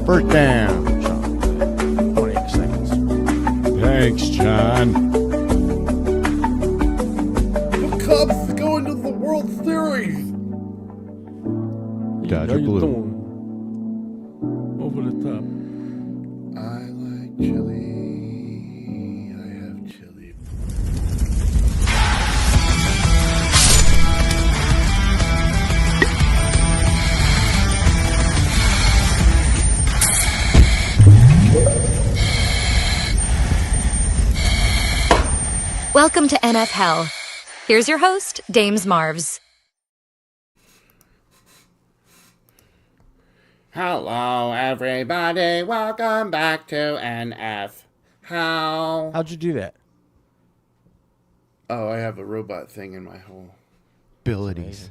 First down. 28 seconds. Thanks, John. The Cubs going to the World Series. Dodger blue. Over the top. I like chili. I have chili. Welcome to NFHell. Here's your host, Dames Marvs. Hello, everybody. Welcome back to NFHell. How'd you do that? Oh, I have a robot thing in my whole... Abilities.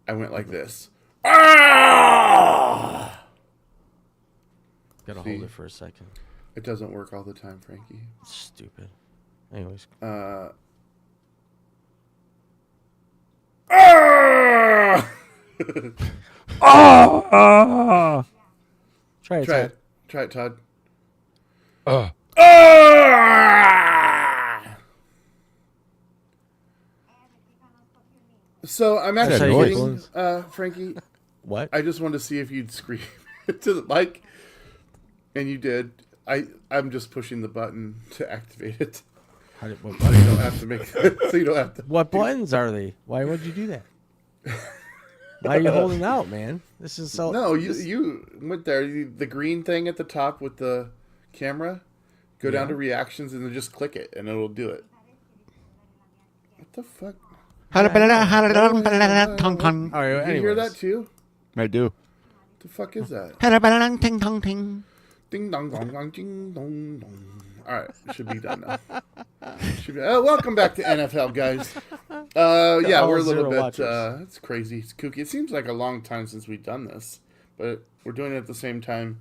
I went like this. Ah! Gotta See? hold it for a second. It doesn't work all the time, Frankie. Stupid. Anyways. Ah! Try it, Try Todd. it. Try it, Todd. Uh. Ah! So I'm That's actually how you kidding, get balloons. Frankie. What? I just wanted to see if you'd scream to the mic, and you did. I'm just pushing the button to activate it. How did, what, So you don't have to make. So you don't have to. what buttons are they? Why would you do that? Why are you holding out, man? This is so... No, you went there. The green thing at the top with the camera. Go down to reactions and then just click it, and it'll do it. What the fuck? All right, Did anyways. you hear that too? I do. What the fuck is that? Ding dong dong dong ding dong dong. All right, should be done now. Welcome back to NFL, guys. Yeah, All we're a little zero bit. watchers. It's crazy. It's kooky. It seems like a long time since we've done this, but we're doing it at the same time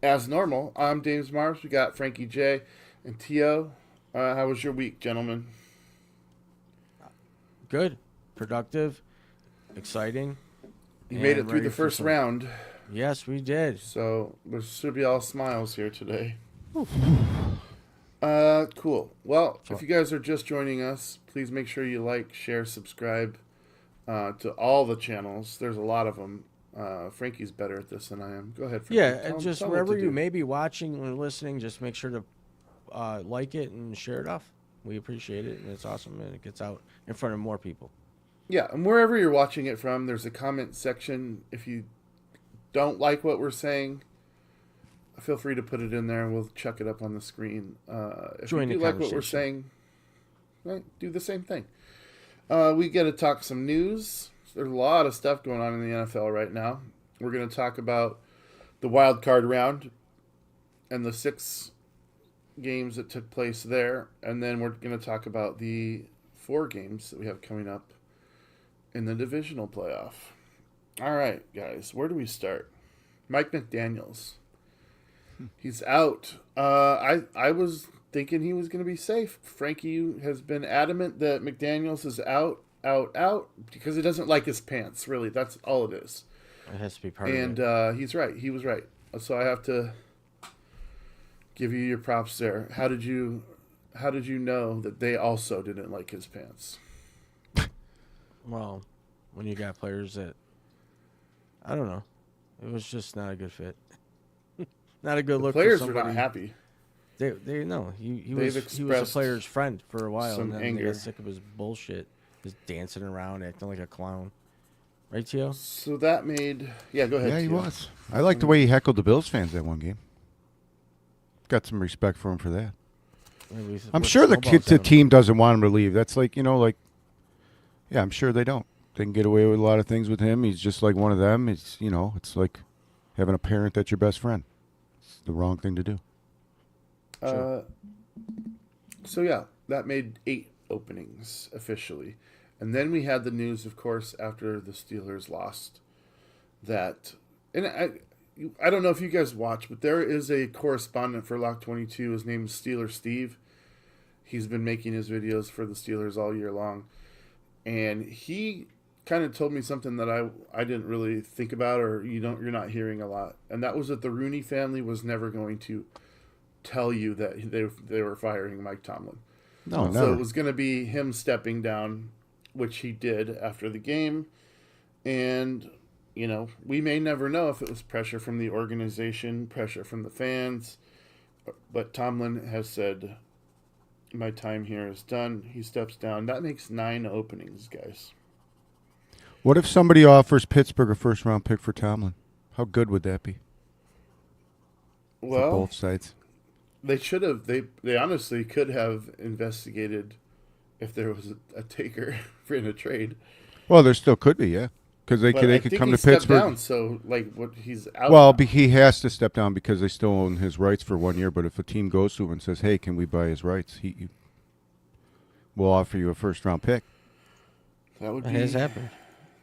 as normal. I'm James Mars. We got Frankie J and Tio. How was your week, gentlemen? Good. Productive. Exciting. You made it and through ready the for first some- round, Yes, we did. so there should be all smiles here today. Cool. Well, if you guys are just joining us, please make sure you like, share, subscribe to all the channels. There's a lot of them. Frankie's better at this than I am. Go ahead, Frankie. Yeah, Tell and him- just tell him what wherever to you do. may be watching or listening, just make sure to like it and share it off. We appreciate it, and it's awesome, and it gets out in front of more people. Yeah, and wherever you're watching it from, there's a comment section. If you don't like what we're saying, feel free to put it in there, and we'll chuck it up on the screen. If Join you the do like what we're conversation. saying, right, do the same thing. We got to talk some news. There's a lot of stuff going on in the NFL right now. We're going to talk about the Wildcard Round and the 6 games that took place there, and then we're going to talk about the 4 games that we have coming up in the Divisional Playoff. All right, guys, where do we start? Mike McDaniels. He's out. I was thinking he was going to be safe. Frankie has been adamant that McDaniels is out, because he doesn't like his pants, really. That's all it is. It has to be part of And it. he's right. He was right. So I have to give you your props there. How did you know that they also didn't like his pants? Well, when you got players that, I don't know, it was just not a good fit. Not a good look. Players for were somebody. not happy. They know he They've was a expressed player's friend for a while, some and then they anger. got sick of his bullshit, just dancing around, acting like a clown. Right, Tio? So that made... Yeah, go ahead. Yeah, he Tio. was. I like the way he heckled the Bills fans that one game. Got some respect for him for that. I'm sure the team doesn't want him to leave. That's like, yeah, I'm sure they don't. They can get away with a lot of things with him. He's just like one of them. It's, it's like having a parent that's your best friend. It's the wrong thing to do. So yeah, that made 8 openings officially. And then we had the news, of course, after the Steelers lost that, and I don't know if you guys watch, but there is a correspondent for Lock 22. His name is Steeler Steve. He's been making his videos for the Steelers all year long. And he kind of told me something that I didn't really think about, or you're not hearing a lot, and that was that the Rooney family was never going to tell you that they were firing Mike Tomlin. No, never. So it was going to be him stepping down, which he did after the game, and we may never know if it was pressure from the organization, pressure from the fans, but Tomlin has said, "My time here is done." He steps down. That makes 9 openings, guys. What if somebody offers Pittsburgh a first-round pick for Tomlin? How good would that be? Well, for both sides. They should have. They honestly could have investigated if there was a taker in a trade. Well, there still could be, yeah, because they could come to Pittsburgh. Down, so he's out. Well, he has to step down because they still own his rights for 1 year. But if a team goes to him and says, "Hey, can we buy his rights?" We'll offer you a first-round pick. That has happened.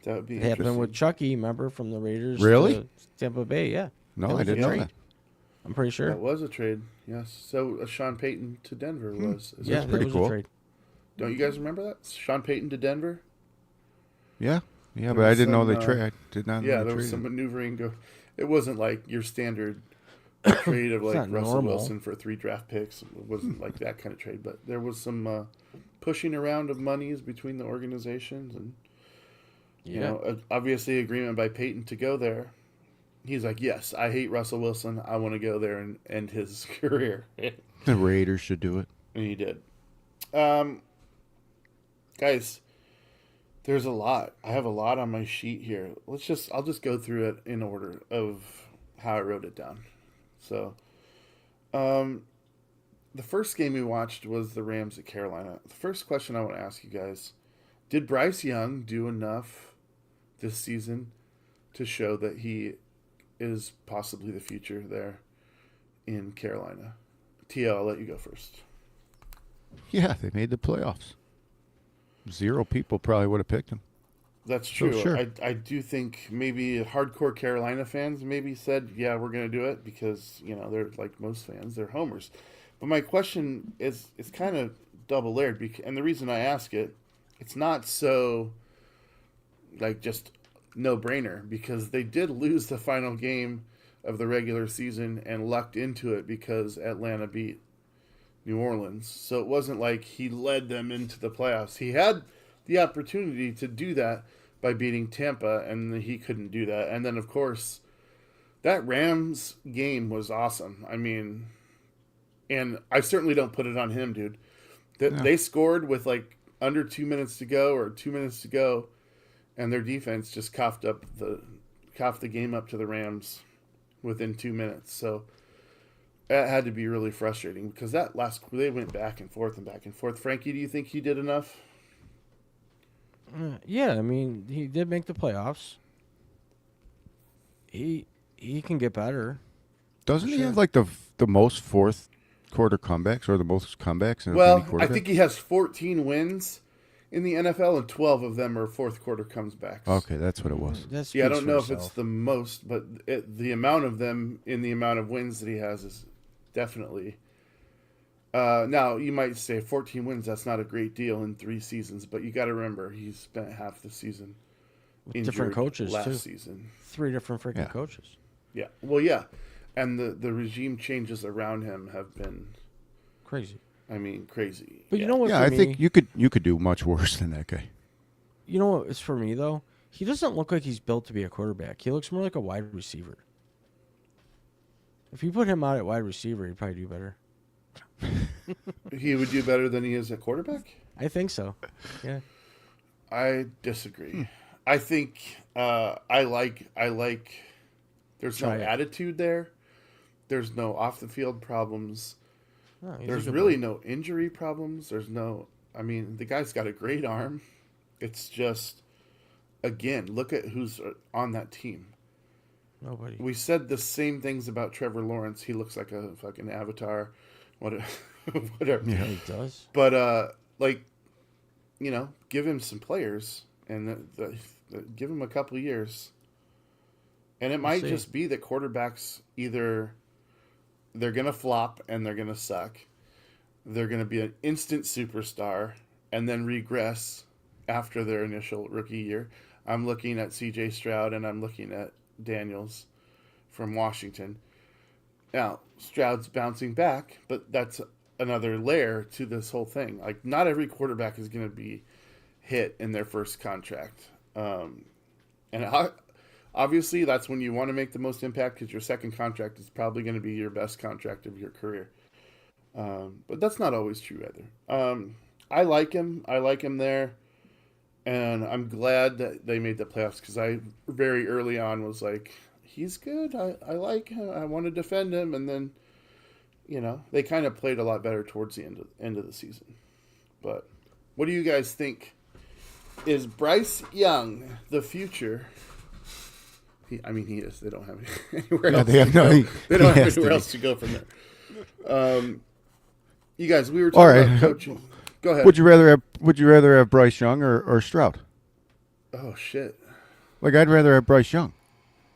That would be it happened with Chucky, remember, from the Raiders to Tampa Bay, yeah. No, I didn't know that. I'm pretty sure. That was a trade, yes. So Sean Payton to Denver was. Yeah, that's pretty cool. A trade. Don't you guys remember that? Sean Payton to Denver? Yeah, but I didn't know they traded. I did not know yeah, they there was traded. some maneuvering. It wasn't like your standard trade of like Russell normal. Wilson for 3 draft picks. It wasn't like that kind of trade, but there was some pushing around of monies between the organizations, and obviously agreement by Peyton to go there. He's like, yes, I hate Russell Wilson. I want to go there and end his career. The Raiders should do it, and he did. Guys, there's a lot. I have a lot on my sheet here. I'll just go through it in order of how I wrote it down. So, the first game we watched was the Rams at Carolina. The first question I want to ask you guys, did Bryce Young do enough this season to show that he is possibly the future there in Carolina? TL, I'll let you go first. Yeah, they made the playoffs. 0 people probably would have picked him. That's true. So, sure. I do think maybe hardcore Carolina fans maybe said, yeah, we're going to do it because, they're like most fans, they're homers. But my question is kind of double-layered. And the reason I ask it, it's not so like just no-brainer, because they did lose the final game of the regular season and lucked into it because Atlanta beat New Orleans. So it wasn't like he led them into the playoffs. He had the opportunity to do that by beating Tampa, and he couldn't do that. And then, of course, that Rams game was awesome. I mean, and I certainly don't put it on him, dude. They scored with like under 2 minutes to go or 2 minutes to go, and their defense just coughed the game up to the Rams within 2 minutes. So that had to be really frustrating because they went back and forth and back and forth. Frankie, do you think he did enough? Yeah, I mean, he did make the playoffs. He can get better. Doesn't he have like the most fourth quarter comebacks or the most comebacks? Well, I think he has 14 wins in the NFL, and 12 of them are fourth quarter comebacks. Okay, that's what it was. I don't know if it's the most, but the amount of them in the amount of wins that he has is definitely. Now, you might say 14 wins, that's not a great deal in 3 seasons, but you got to remember he's spent half the season with different coaches last season. 3 different freaking coaches. Yeah. Well, yeah. And the regime changes around him have been crazy. I mean, crazy. But you know what? Yeah, I think you could do much worse than that guy. You know what? It's for me though. He doesn't look like he's built to be a quarterback. He looks more like a wide receiver. If you put him out at wide receiver, he'd probably do better. He would do better than he is at quarterback? I think so. Yeah. I disagree. I think I like there's no attitude there. There's no off the field problems. No, there's really no injury problems. I mean, the guy's got a great arm. It's just, again, look at who's on that team. Nobody. We said the same things about Trevor Lawrence. He looks like a fucking avatar. Whatever. Yeah, he does. But, give him some players and give him a couple years. And it might just be that quarterbacks either they're going to flop and they're going to suck. They're going to be an instant superstar and then regress after their initial rookie year. I'm looking at C.J. Stroud and I'm looking at Daniels from Washington. Now, Stroud's bouncing back, but that's another layer to this whole thing. Like, not every quarterback is going to be hit in their first contract. Obviously, that's when you want to make the most impact because your second contract is probably going to be your best contract of your career. But that's not always true either. I like him. I like him there. And I'm glad that they made the playoffs because I very early on was like, he's good. I like him. I want to defend him. And then, they kind of played a lot better towards the end of the season. But what do you guys think? Is Bryce Young the future? He is. They don't have anywhere else. They have they don't have anywhere else to go from there. You guys, we were talking about coaching. Go ahead. Would you rather have Bryce Young or Stroud? Oh shit! Like I'd rather have Bryce Young.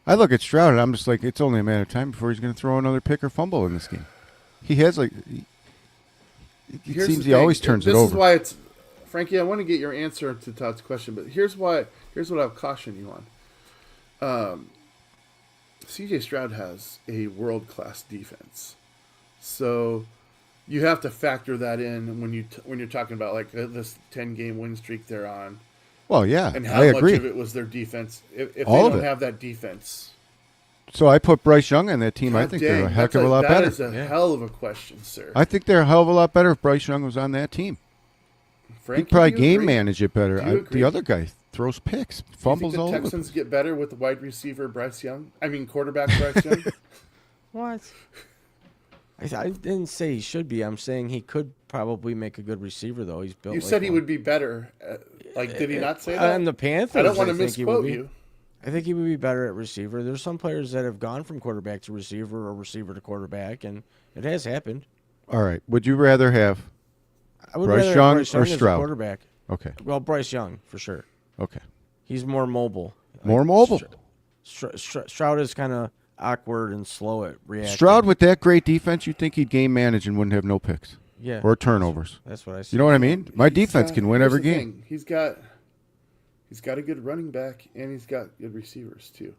I look at Stroud and I'm just like, it's only a matter of time before he's going to throw another pick or fumble in this game. He has it seems he always turns it over. This is why it's Frankie. I want to get your answer to Todd's question, but here's what I'll caution you on. C.J. Stroud has a world-class defense, so you have to factor that in when you're talking about like this 10-game win streak they're on. Well, yeah, and how much of it was their defense. If they don't have that defense, so I put Bryce Young on that team. I think they're a heck of a lot better. That is a hell of a question, sir. I think they're a hell of a lot better if Bryce Young was on that team. Frankie, he'd probably game manage it better. The other guy throws picks, fumbles all over. The Texans get better with the wide receiver Bryce Young? Quarterback Bryce Young? What? I didn't say he should be. I'm saying he could probably make a good receiver, though. He's built. You said he would be better. Did he not say that? On the Panthers, I don't want to misquote you. I think he would be better at receiver. There's some players that have gone from quarterback to receiver or receiver to quarterback, and it has happened. All right. Would you rather have Bryce Young or Stroud? Quarterback. Okay. Well, Bryce Young for sure. Okay. He's more mobile. More mobile. Stroud is kind of awkward and slow at reacting. Stroud with that great defense, you'd think he'd game manage and wouldn't have no picks. Yeah. Or turnovers. That's what I see. You know what I mean? My defense can win every game. He's got a good running back and he's got good receivers too,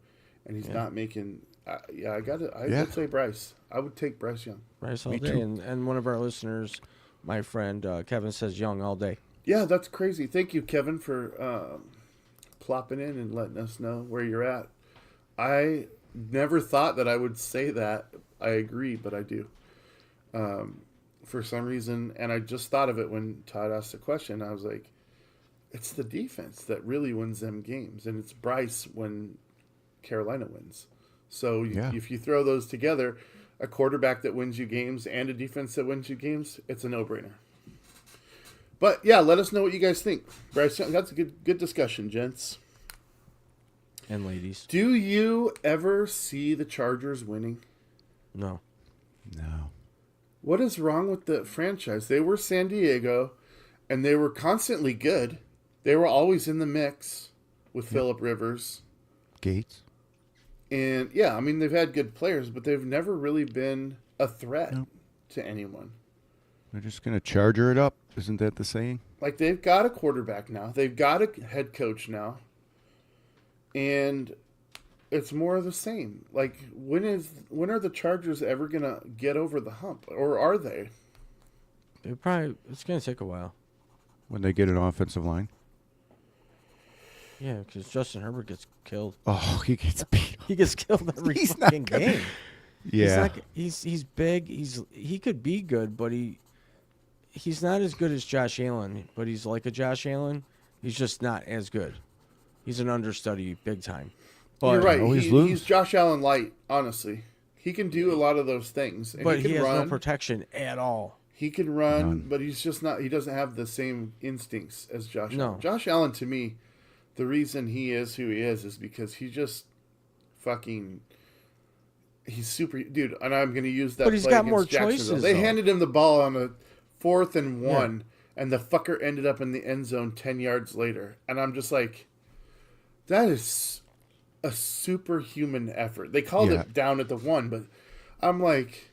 and he's not making. I would say Bryce. I would take Bryce Young. Bryce all day, and one of our listeners, my friend Kevin, says Young all day. Yeah, that's crazy. Thank you, Kevin, for plopping in and letting us know where you're at. I never thought that I would say that. I agree, but I do. For some reason, and I just thought of it when Todd asked the question. I was like, it's the defense that really wins them games, and it's Bryce when Carolina wins. So if you throw those together, a quarterback that wins you games and a defense that wins you games, it's a no-brainer. But yeah, let us know what you guys think. Bryce, that's a good discussion, gents. And ladies. Do you ever see the Chargers winning? No. What is wrong with the franchise? They were San Diego, and they were constantly good. They were always in the mix with Phillip Rivers. Gates. And, they've had good players, but they've never really been a threat to anyone. They're just going to Charger it up. Isn't that the saying? Like, they've got a quarterback now. They've got a head coach now. And it's more of the same. Like, when are the Chargers ever going to get over the hump? Or are they? It's going to take a while. When they get an offensive line? Yeah, because Justin Herbert gets killed. Oh, he gets beat. He gets killed every fucking game. Yeah. He's big. He could be good, but he's not as good as Josh Allen. But he's like a Josh Allen. He's just not as good. He's an understudy big time. But you're right. He's Josh Allen light, honestly. He can do a lot of those things. And but he has run. no protection at all. He can run, but he's just not. He doesn't have the same instincts as Josh Allen. Josh Allen, to me, the reason he is who he is because he just fucking. He's super, dude. And I'm going to use that. But he's got more choices. They handed him the ball on a 4th and 1, and the fucker ended up in the end zone 10 yards later. And I'm just like, that is a superhuman effort. They called it down at the 1, but I'm like,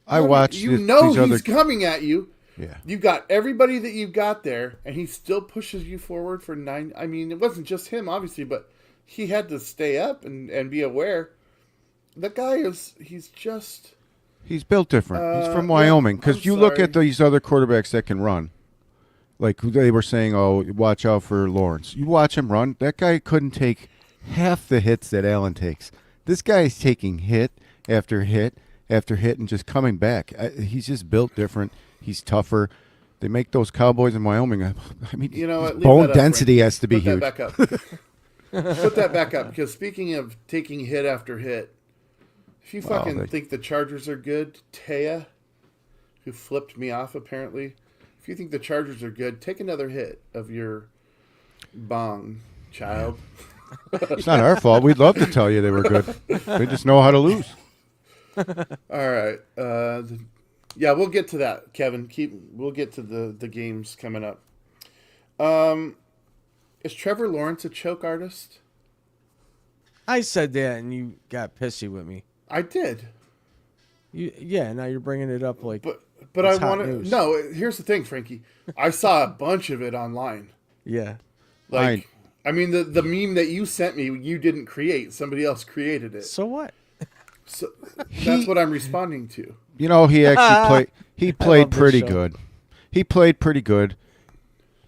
I watched. He's coming at you. Yeah. You've got everybody that you've got there, and he still pushes you forward for 9. I mean, it wasn't just him, obviously, but he had to stay up and be aware. The guy he's built different. He's from Wyoming. Because you look at these other quarterbacks that can run. Like they were saying, oh, watch out for Lawrence. You watch him run. That guy couldn't take half the hits that Allen takes. This guy is taking hit after hit after hit and just coming back. He's just built different. He's tougher. They make those Cowboys in Wyoming. I mean, you know what? Bone density has to be huge. Put that back up. Put that back up. Because speaking of taking hit after hit, if you fucking think the Chargers are good, Taya, who flipped me off apparently, if you think the Chargers are good, take another hit of your bong, child. It's not our fault. We'd love to tell you they were good. They just know how to lose. All right. Yeah, we'll get to that, Kevin. We'll get to the games coming up. Is Trevor Lawrence a choke artist? I said that, and you got pissy with me. I did. Now you're bringing it up like. But I want to. No, here's the thing, Frankie. I saw a bunch of it online. Yeah. Like, I mean, the meme that you sent me, you didn't create. Somebody else created it. So what? So that's what I'm responding to. You know, he actually played. He played pretty good. He played pretty good.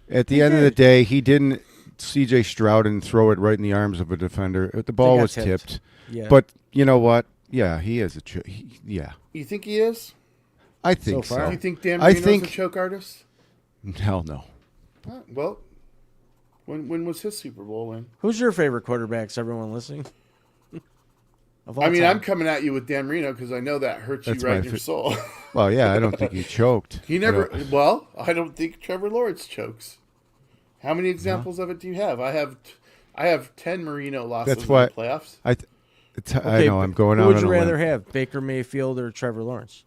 At the end of the day, he didn't C.J. Stroud and throw it right in the arms of a defender. The ball was tipped. Yeah. But you know what? Yeah, he is a choke. Yeah. You think he is? I think so. You think Dan Marino's a choke artist? Hell no. Well, when was his Super Bowl win? Who's your favorite quarterbacks, everyone listening? I mean, I'm coming at you with Dan Marino because I know that hurts you right in your soul. Well, yeah, I don't think he choked. He never. Well, I don't think Trevor Lawrence chokes. How many examples of it do you have? I have 10 Marino losses in the playoffs. I know I'm going on. Who would you rather have, Baker Mayfield or Trevor Lawrence?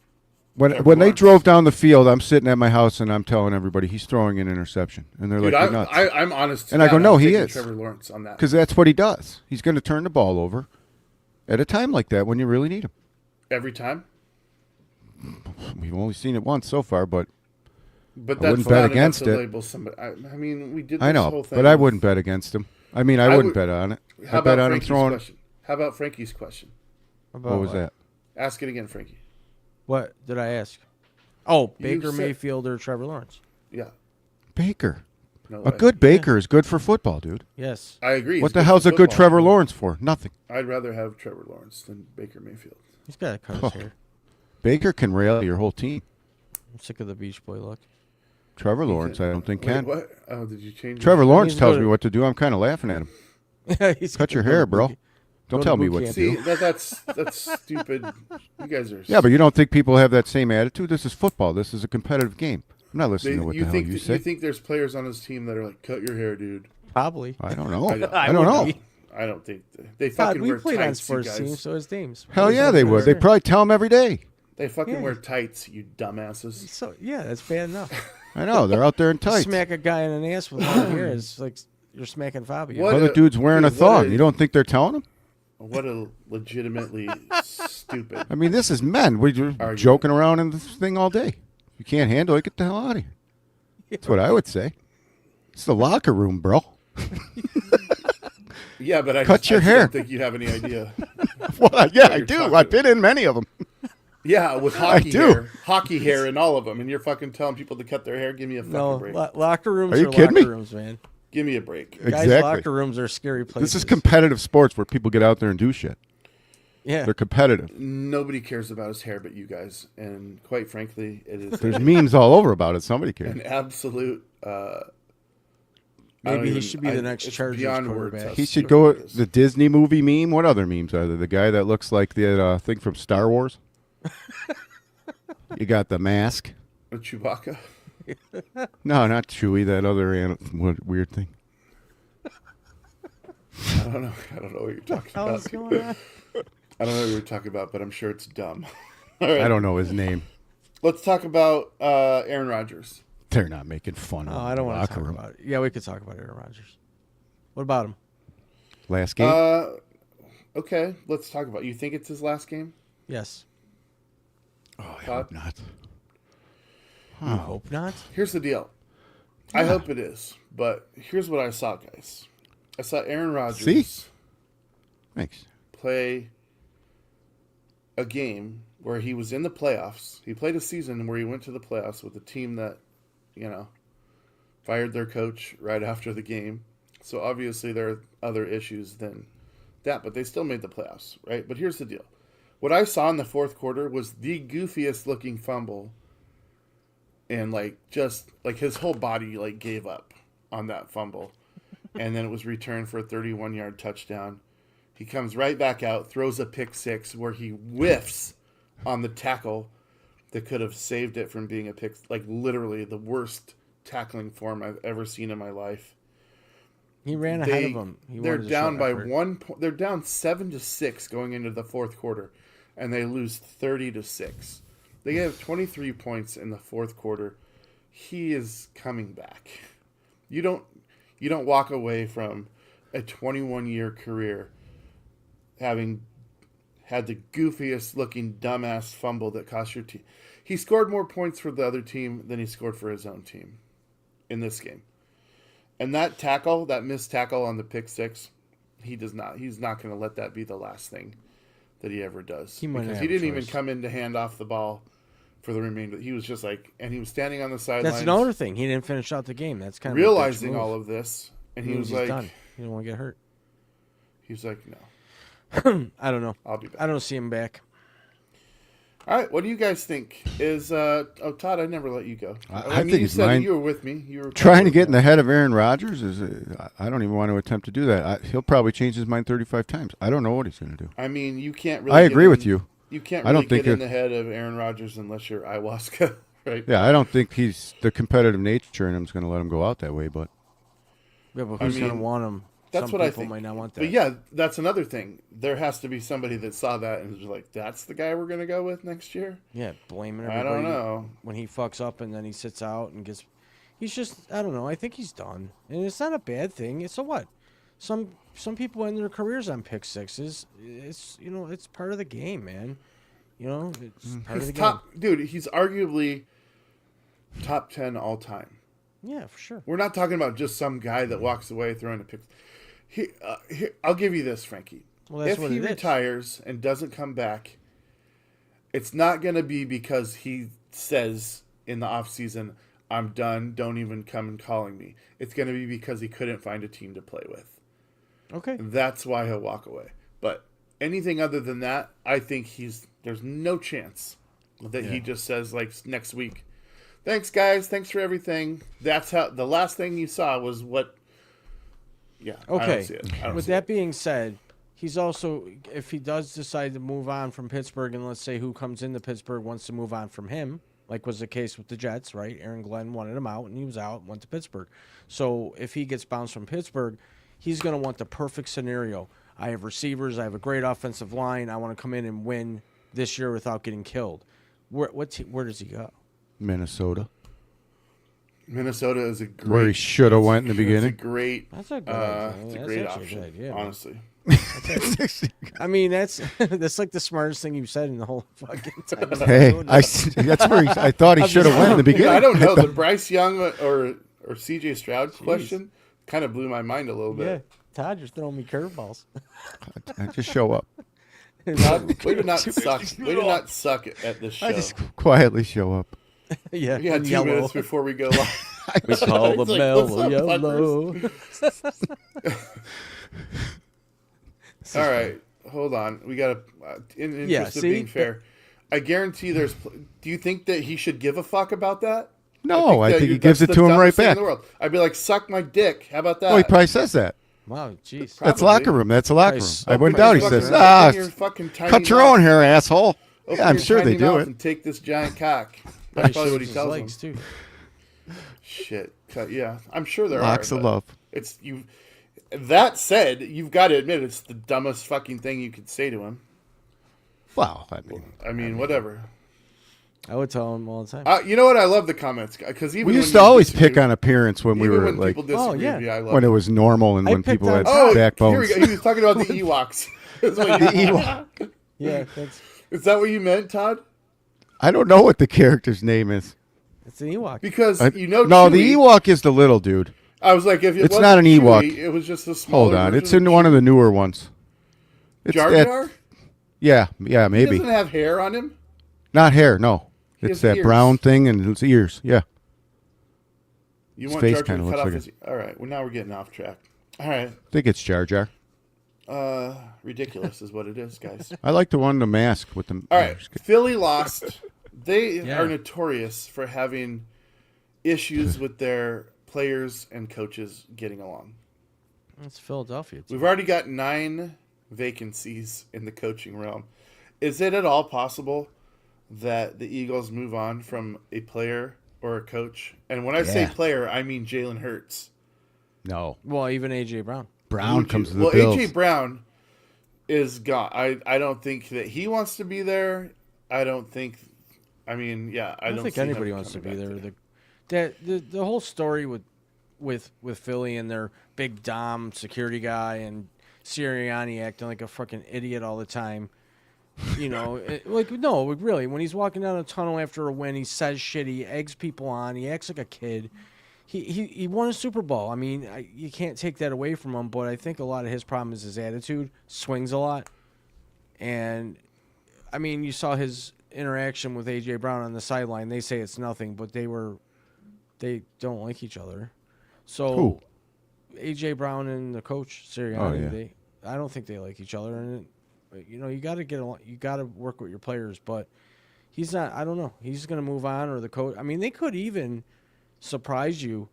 When they drove down the field, I'm sitting at my house and I'm telling everybody he's throwing an interception, and they're like, "You're nuts." I'm honest. And I go, "No, he is." Trevor Lawrence on that because that's what he does. He's going to turn the ball over at a time like that when you really need him. Every time. We've only seen it once so far, but that's I wouldn't bet against it. Label somebody. I mean, we did. I know, whole thing but I wouldn't bet against him. I mean, I wouldn't bet on it. How about Frankie's question? How about Frankie's question? What was that? Ask it again, Frankie. What did I ask? Oh, Baker Mayfield or Trevor Lawrence? Yeah. Baker. A good Baker is good for football, dude. Yes. I agree. What the hell's a good Trevor Lawrence for? Nothing. I'd rather have Trevor Lawrence than Baker Mayfield. He's got to cut his hair. Baker can rail your whole team. I'm sick of the Beach Boy look. Trevor Lawrence, I don't think can. What? Oh, did you change? Trevor Lawrence tells me what to do. I'm kind of laughing at him. Cut your hair, bro. Don't tell me what to do. That's stupid. You guys are. Yeah, but you don't think people have that same attitude? This is football. This is a competitive game. I'm not listening to what the hell you say. You think there's players on his team that are like, "Cut your hair, dude"? Probably. I don't know. I don't know. I don't think they fucking wear tights. We played on sports teams, so his teams. Hell yeah, they would. They probably tell him every day. They fucking wear tights, you dumbasses. So yeah, that's bad enough. I know they're out there in tights. Smack a guy in the ass with long hair is like you're smacking Fabio. Other dude's wearing a thong. You don't think they're telling him? What a legitimately stupid. I mean, this is men. We're joking around in this thing all day. You can't handle it, get the hell out of here. That's what I would say. It's the locker room, bro. Yeah, but I hair. don't think you have any idea. Well, yeah, I do. I've been in many of them. Yeah, with hockey hair in all of them, and you're fucking telling people to cut their hair. Give me a fucking break. Locker rooms are you kidding locker me? Rooms, man. Give me a break. Exactly. Guys' locker rooms are scary places. This is competitive sports where people get out there and do shit. Yeah, they're competitive. Nobody cares about his hair but you guys, and quite frankly, it is. There's memes all over about it. Somebody cares. An absolute. Maybe he should be the next Chargers quarterback. He should go the Disney movie meme. What other memes are there? The guy that looks like the thing from Star Wars. You got the mask. A Chewbacca. No, not Chewie. That other weird thing. I don't know what you're talking about. What's going on? I don't know what you're talking about, but I'm sure it's dumb. All right. I don't know his name. Let's talk about Aaron Rodgers. They're not making fun of him. I don't want to talk about it. Yeah, we could talk about Aaron Rodgers. What about him? Last game? Okay, let's talk about it. You think it's his last game? Yes. Oh, I hope not. I hope not. Here's the deal. I hope it is, but here's what I saw, guys. I saw Aaron Rodgers Thanks. play a game where he was in the playoffs. He played a season where he went to the playoffs with a team that, fired their coach right after the game. So obviously there are other issues than that, but they still made the playoffs, right? But here's the deal. What I saw in the fourth quarter was the goofiest looking fumble, and just his whole body gave up on that fumble. And then it was returned for a 31-yard touchdown. He comes right back out, throws a pick six where he whiffs on the tackle that could have saved it from being a pick, literally the worst tackling form I've ever seen in my life. He ran ahead of him. They're down by 1 point. They're down 7-6 going into the fourth quarter, and they lose 30-6. They have 23 points in the fourth quarter. He is coming back. You don't walk away from a 21-year career having had the goofiest looking dumbass fumble that cost your team. He scored more points for the other team than he scored for his own team in this game. And that missed tackle on the pick six, he's not going to let that be the last thing that he ever does. Because he didn't even come in to hand off the ball for the remainder. He was just and he was standing on the sidelines. That's another thing. He didn't finish out the game. That's kind of realizing all of this, and he was done. He didn't want to get hurt. He was like, no. I don't know. I'll be back. I don't see him back. All right, what do you guys think? Todd, I never let you go. I think you it's said mine. You were with me. You were Trying to get in the head of Aaron Rodgers I don't even want to attempt to do that. He'll probably change his mind 35 times. I don't know what he's going to do. I mean, you can't really. I agree with you. You can't really get in the head of Aaron Rodgers unless you're ayahuasca, right? Yeah, I don't think the competitive nature in him is going to let him go out that way. But yeah, but who's going to want him? That's Some what I people think. might not want that. But yeah, that's another thing. There has to be somebody that saw that and was like, "That's the guy we're going to go with next year." Yeah, blaming everybody. I don't know. When he fucks up and then he sits out and gets, he's just, I don't know. I think he's done, and it's not a bad thing. It's a what? Some people end their careers on pick sixes. It's it's part of the game, man. It's part of the game. Dude, he's arguably top 10 all time. Yeah, for sure. We're not talking about just some guy that walks away throwing a pick. I'll give you this, Frankie. Well, that's if what he it is. retires and doesn't come back, it's not going to be because he says in the offseason, I'm done, don't even come and calling me. It's going to be because he couldn't find a team to play with. Okay. That's why he'll walk away. But anything other than that, I think there's no chance that he just says next week, thanks guys, thanks for everything. That's how the last thing you saw was what. Yeah. Okay. I don't see it. With that being said, he's also, if he does decide to move on from Pittsburgh, and let's say who comes into Pittsburgh wants to move on from him, like was the case with the Jets, right? Aaron Glenn wanted him out, and he was out, went to Pittsburgh. So if he gets bounced from Pittsburgh, he's going to want the perfect scenario. I have receivers. I have a great offensive line. I want to come in and win this year without getting killed. Where does he go? Minnesota. Minnesota is a great. Where he should have went in the beginning. That's a good idea. It's a That's great actually option, a good idea, honestly. I mean, that's like the smartest thing you've said in the whole fucking time. Hey, that's where I thought he should have went in the beginning. I don't know. The Bryce Young or C.J. Stroud question kind of blew my mind a little bit. Yeah, Todd, you're throwing me curveballs. Just show up. Todd, way to not suck. Way to not suck at this show. I just quietly show up. Yeah, We got 2 minutes before we go live. We call the mellow yellow. All right, hold on. We got to, in interest of being fair, I guarantee there's. Do you think that he should give a fuck about that? No, I think he gives it to him right back. I'd be like, suck my dick. How about that? Oh, he probably says that. Wow, jeez. That's locker room. That's a locker room. Nice. I wouldn't doubt he says, cut your own hair, asshole. Yeah, I'm sure they do it. And take this giant cock. That's probably what he tells legs them. too. Shit. Yeah, I'm sure there Locks are. of love. It's you. That said, you've got to admit it's the dumbest fucking thing you could say to him. Well, I mean, whatever. I would tell him all the time. You know what? I love the comments because even we used when to you always disagree- pick on appearance when we even were when like people disagree yeah. with you, I love when it it. was normal and I when picked people on had Oh, backbones. here we go. He was talking about the Ewoks. Is what you- Yeah, that's Is that what you meant, Todd? I don't know what the character's name is. It's an Ewok. Because No, Chewie, the Ewok is the little dude. I was like, if it It's wasn't not an Chewie, Ewok. it was just a small. Hold on, it's in one of the newer ones. It's Jar that- Jar. Yeah, He maybe. doesn't have hair on him. Not hair, no. He It's has that ears. brown thing and his ears. Yeah. You His want face Jar Jar kinda to cut looks off like his? All right. Well, now we're getting off track. All right. I think it's Jar Jar. Ridiculous is what it is, guys. I like the one in the mask with the. All right. Philly lost. They Yeah. are notorious for having issues with their players and coaches getting along. It's Philadelphia. We've already got 9 vacancies in the coaching realm. Is it at all possible that the Eagles move on from a player or a coach? And when I say Yeah. player, I mean Jalen Hurts. No. Well, even AJ Brown. Brown comes to the well, Bills. AJ Brown is gone. I don't think that he wants to be there. I don't think. I mean, yeah, I don't think see him anybody wants to be coming there. back The whole story with Philly and their big Dom security guy and Sirianni acting like a fucking idiot all the time. You know, really, when he's walking down a tunnel after a win, he says shit. He eggs people on. He acts like a kid. He won a Super Bowl. I mean, you can't take that away from him. But I think a lot of his problem is his attitude. Swings a lot, and I mean, you saw his interaction with AJ Brown on the sideline. They say it's nothing, but they don't like each other. So Who? AJ Brown and the coach Sirianni, Oh, yeah. I don't think they like each other, and you got to get along. You got to work with your players, but he's not. I don't know. He's going to move on, or the coach. I mean, they could even surprise you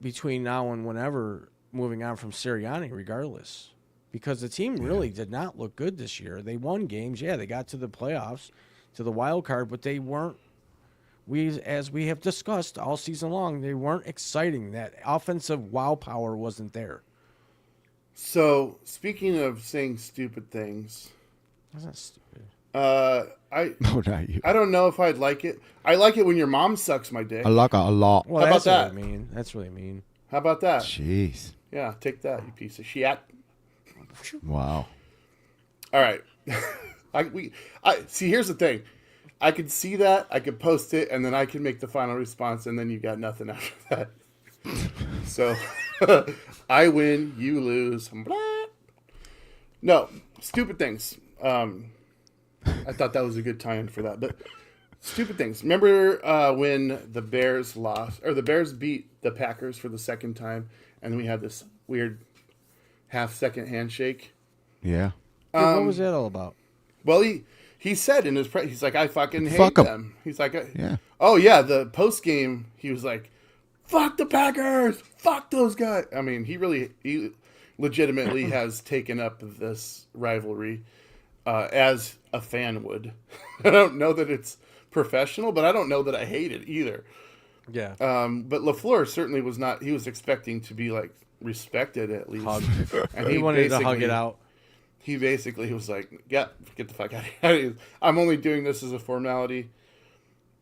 between now and whenever, moving on from Sirianni, regardless, because the team really did not look good this year. They won games, yeah. They got to the playoffs, to the wild card, but they weren't. As we have discussed all season long, they weren't exciting. That offensive wow power wasn't there. So, speaking of saying stupid things, That's not stupid. No, not you. I don't know if I'd like it. I like it when your mom sucks my dick. I like it a lot. Well, How that's about really mean. That's really mean. How about that? Jeez. Yeah, take that, you piece of shit. Wow. All right. See. Here's the thing. I could see that. I could post it, and then I can make the final response, and then you got nothing after that. So, I win, you lose. Blah. No, stupid things. I thought that was a good tie-in for that, but stupid things. Remember when the Bears lost, or the Bears beat the Packers for the second time, and we had this weird half-second handshake? Yeah. Yeah, what was that all about? Well, he said in his he's like, I fucking hate Fuck 'em. them. He's like, Yeah. oh yeah, the post game he was like, fuck the Packers, fuck those guys. I mean, he legitimately has taken up this rivalry as a fan would. I don't know that it's professional, but I don't know that I hate it either. Yeah. But LaFleur certainly was not. He was expecting to be like respected at least. Hug. And He wanted to hug basically- it out. He basically was like, yeah, get the fuck out of here. I'm only doing this as a formality.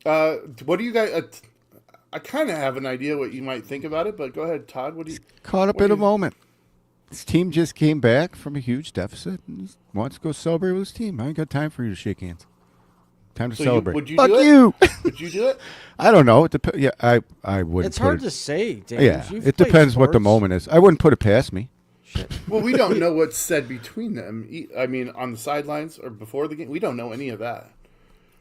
What do you guys... I kind of have an idea what you might think about it, but go ahead, Todd. What do you... Caught up what in do a you- moment. This team just came back from a huge deficit and he wants to go celebrate with his team. I ain't got time for you to shake hands. Time to So celebrate. would you Fuck do it? you. Would you do it? I don't know. It yeah, I wouldn't. It's put hard it- to say, Dave. Yeah, You've it played depends what the sports. moment is. I wouldn't put it past me. Well, we don't know what's said between them. I mean, on the sidelines or before the game. We don't know any of that.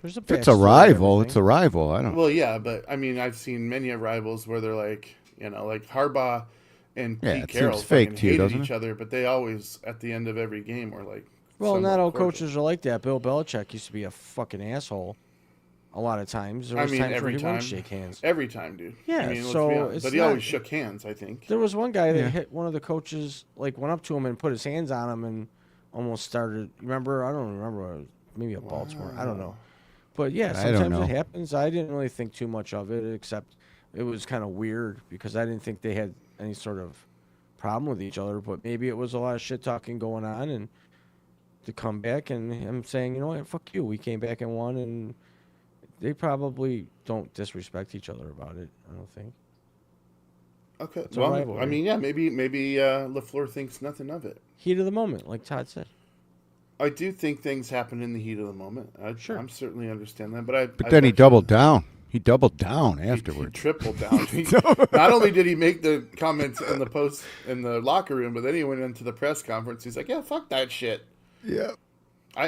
There's a If it's backstory a to rival, it's everything. a rival. I don't. Well, yeah, but I mean, I've seen many rivals where they're like, like Harbaugh and Yeah, Pete it Carroll seems fake fucking to you, hated doesn't each it? other, but they always, at the end of every game, were like, Well, somewhat not all cordial. coaches are like that. Bill Belichick used to be a fucking asshole. A lot of times, there I was mean, times where every he time. wouldn't shake hands. Every time, dude. Yeah, I mean, let's so be honest. it's But he not- always shook hands, I think. There was one guy that Yeah. hit one of the coaches, like went up to him and put his hands on him and almost started. Remember? I don't remember. Maybe a Baltimore. I don't know. But yeah, I don't sometimes know. it happens. I didn't really think too much of it, except it was kind of weird because I didn't think they had any sort of problem with each other. But maybe it was a lot of shit talking going on, and to come back and him saying, you know what, fuck you. We came back and won, and they probably don't disrespect each other about it. I don't think. Okay. It's a Well, rivalry. I mean, yeah, maybe LaFleur thinks nothing of it. Heat of the moment, like Todd said. I do think things happen in the heat of the moment. Sure. I'm certainly understand that, but But then he doubled down. He doubled down He afterwards. tripled down. Not only did he make the comments in the locker room, but then he went into the press conference. He's like, "Yeah, fuck that shit." Yeah.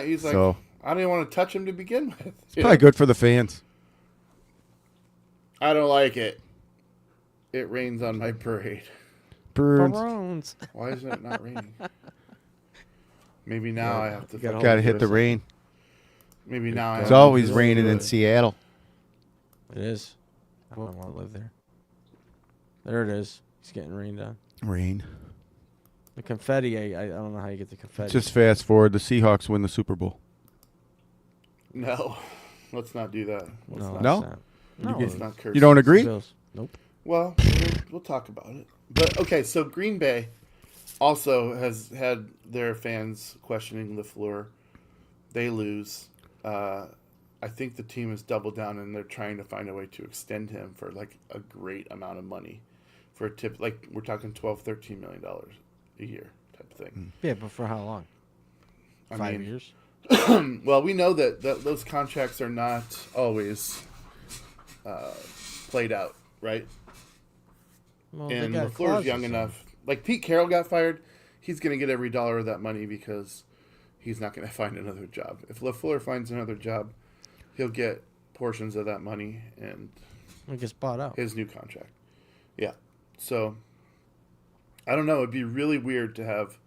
He's like, So- "I don't even want to touch him to begin with." It's probably good for the fans. I don't like it. It rains on my parade. Burns. Barones. Why is it not raining? Maybe now I have to. Got to hit the rain. Maybe now I It's have always to raining do in it. Seattle. It is. I wouldn't want to live there. There it is. He's getting rained on. Rain. The confetti, I don't know how you get the confetti. Just fast forward. The Seahawks win the Super Bowl. No, let's not do that. No? No, Let's not curse. You don't agree? Bills. Nope. Well, we'll talk about it. But okay, so Green Bay also has had their fans questioning LaFleur. They lose. I think the team has doubled down and they're trying to find a way to extend him for like a great amount of money for a tip. Like we're talking $12-13 million a year type thing. Yeah, but for how long? I 5 mean, years? Well, we know that those contracts are not always played out, right? Well, they And got LaFleur's clauses young in enough. Like Pete Carroll got fired, he's going to get every dollar of that money because he's not going to find another job. If LaFleur finds another job, he'll get portions of that money and it. It gets bought out. his new contract. Yeah. So I don't know. It'd be really weird to have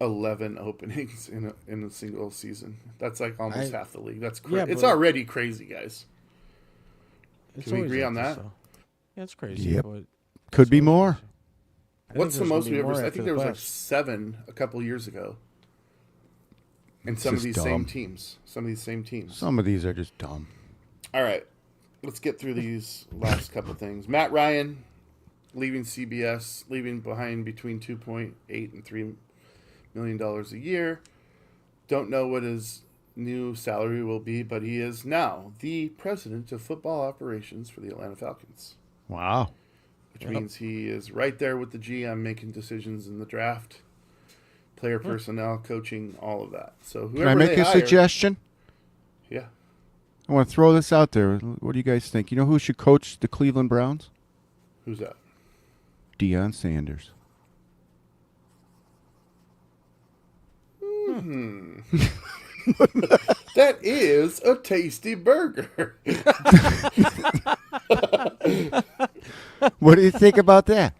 11 openings in a single season. That's like almost half the league. That's crazy. Yeah, It's but- already crazy, guys. It's Can we always agree like on this, that? though. Yeah, it's crazy. Yep. But Could be more. I think What's the there's gonna most be we ever? more I after think the there was like playoffs. 7 a couple years ago. And some of just these dumb. same teams. Some of these same teams. Some of these are just dumb. All right, let's get through these last couple things. Matt Ryan leaving CBS, leaving behind between $2.8 and $3 million a year. Don't know what his new salary will be, but he is now the president of football operations for the Atlanta Falcons, Wow. which means he is right there with the GM making decisions in the draft, player personnel, coaching, all of that. So whoever Can I make they a hire, suggestion? Yeah. I want to throw this out there. What do you guys think? You know who should coach the Cleveland Browns? Who's that? Deion Sanders. That is a tasty burger. What do you think about that?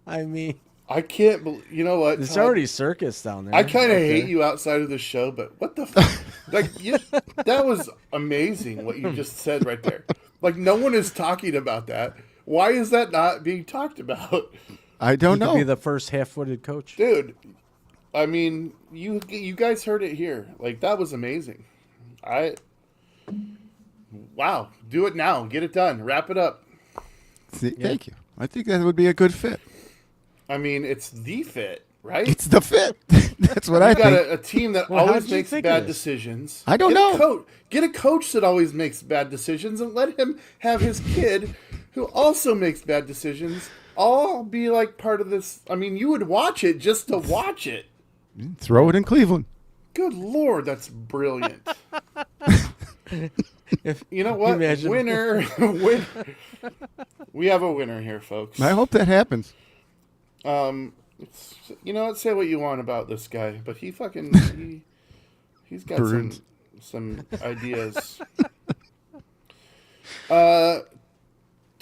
I mean, I can't believe. You know what? it's Todd? already circus down there. I kind of Okay. hate you outside of the show, but what the fuck? That was amazing what you just said right there. Like, no one is talking about that. Why is that not being talked about? I He don't could know. be the first half-footed coach. Dude, I mean, you guys heard it here. Like, that was amazing. Wow. Do it now. Get it done. Wrap it up. Thank you. I think that would be a good fit. I mean, it's the fit, right? It's the fit. That's what I You got think. a team that Well, always how'd you makes think bad of this? decisions. I don't know. Get a coach that always makes bad decisions and let him have his kid who also makes bad decisions all be like part of this. I mean, you would watch it just to watch it. Throw it in Cleveland. Good Lord, that's brilliant. You know what? Imagine. Winner. We have a winner here, folks. I hope that happens. You know what? Say what you want about this guy, but he's got Burns. some ideas. Todd,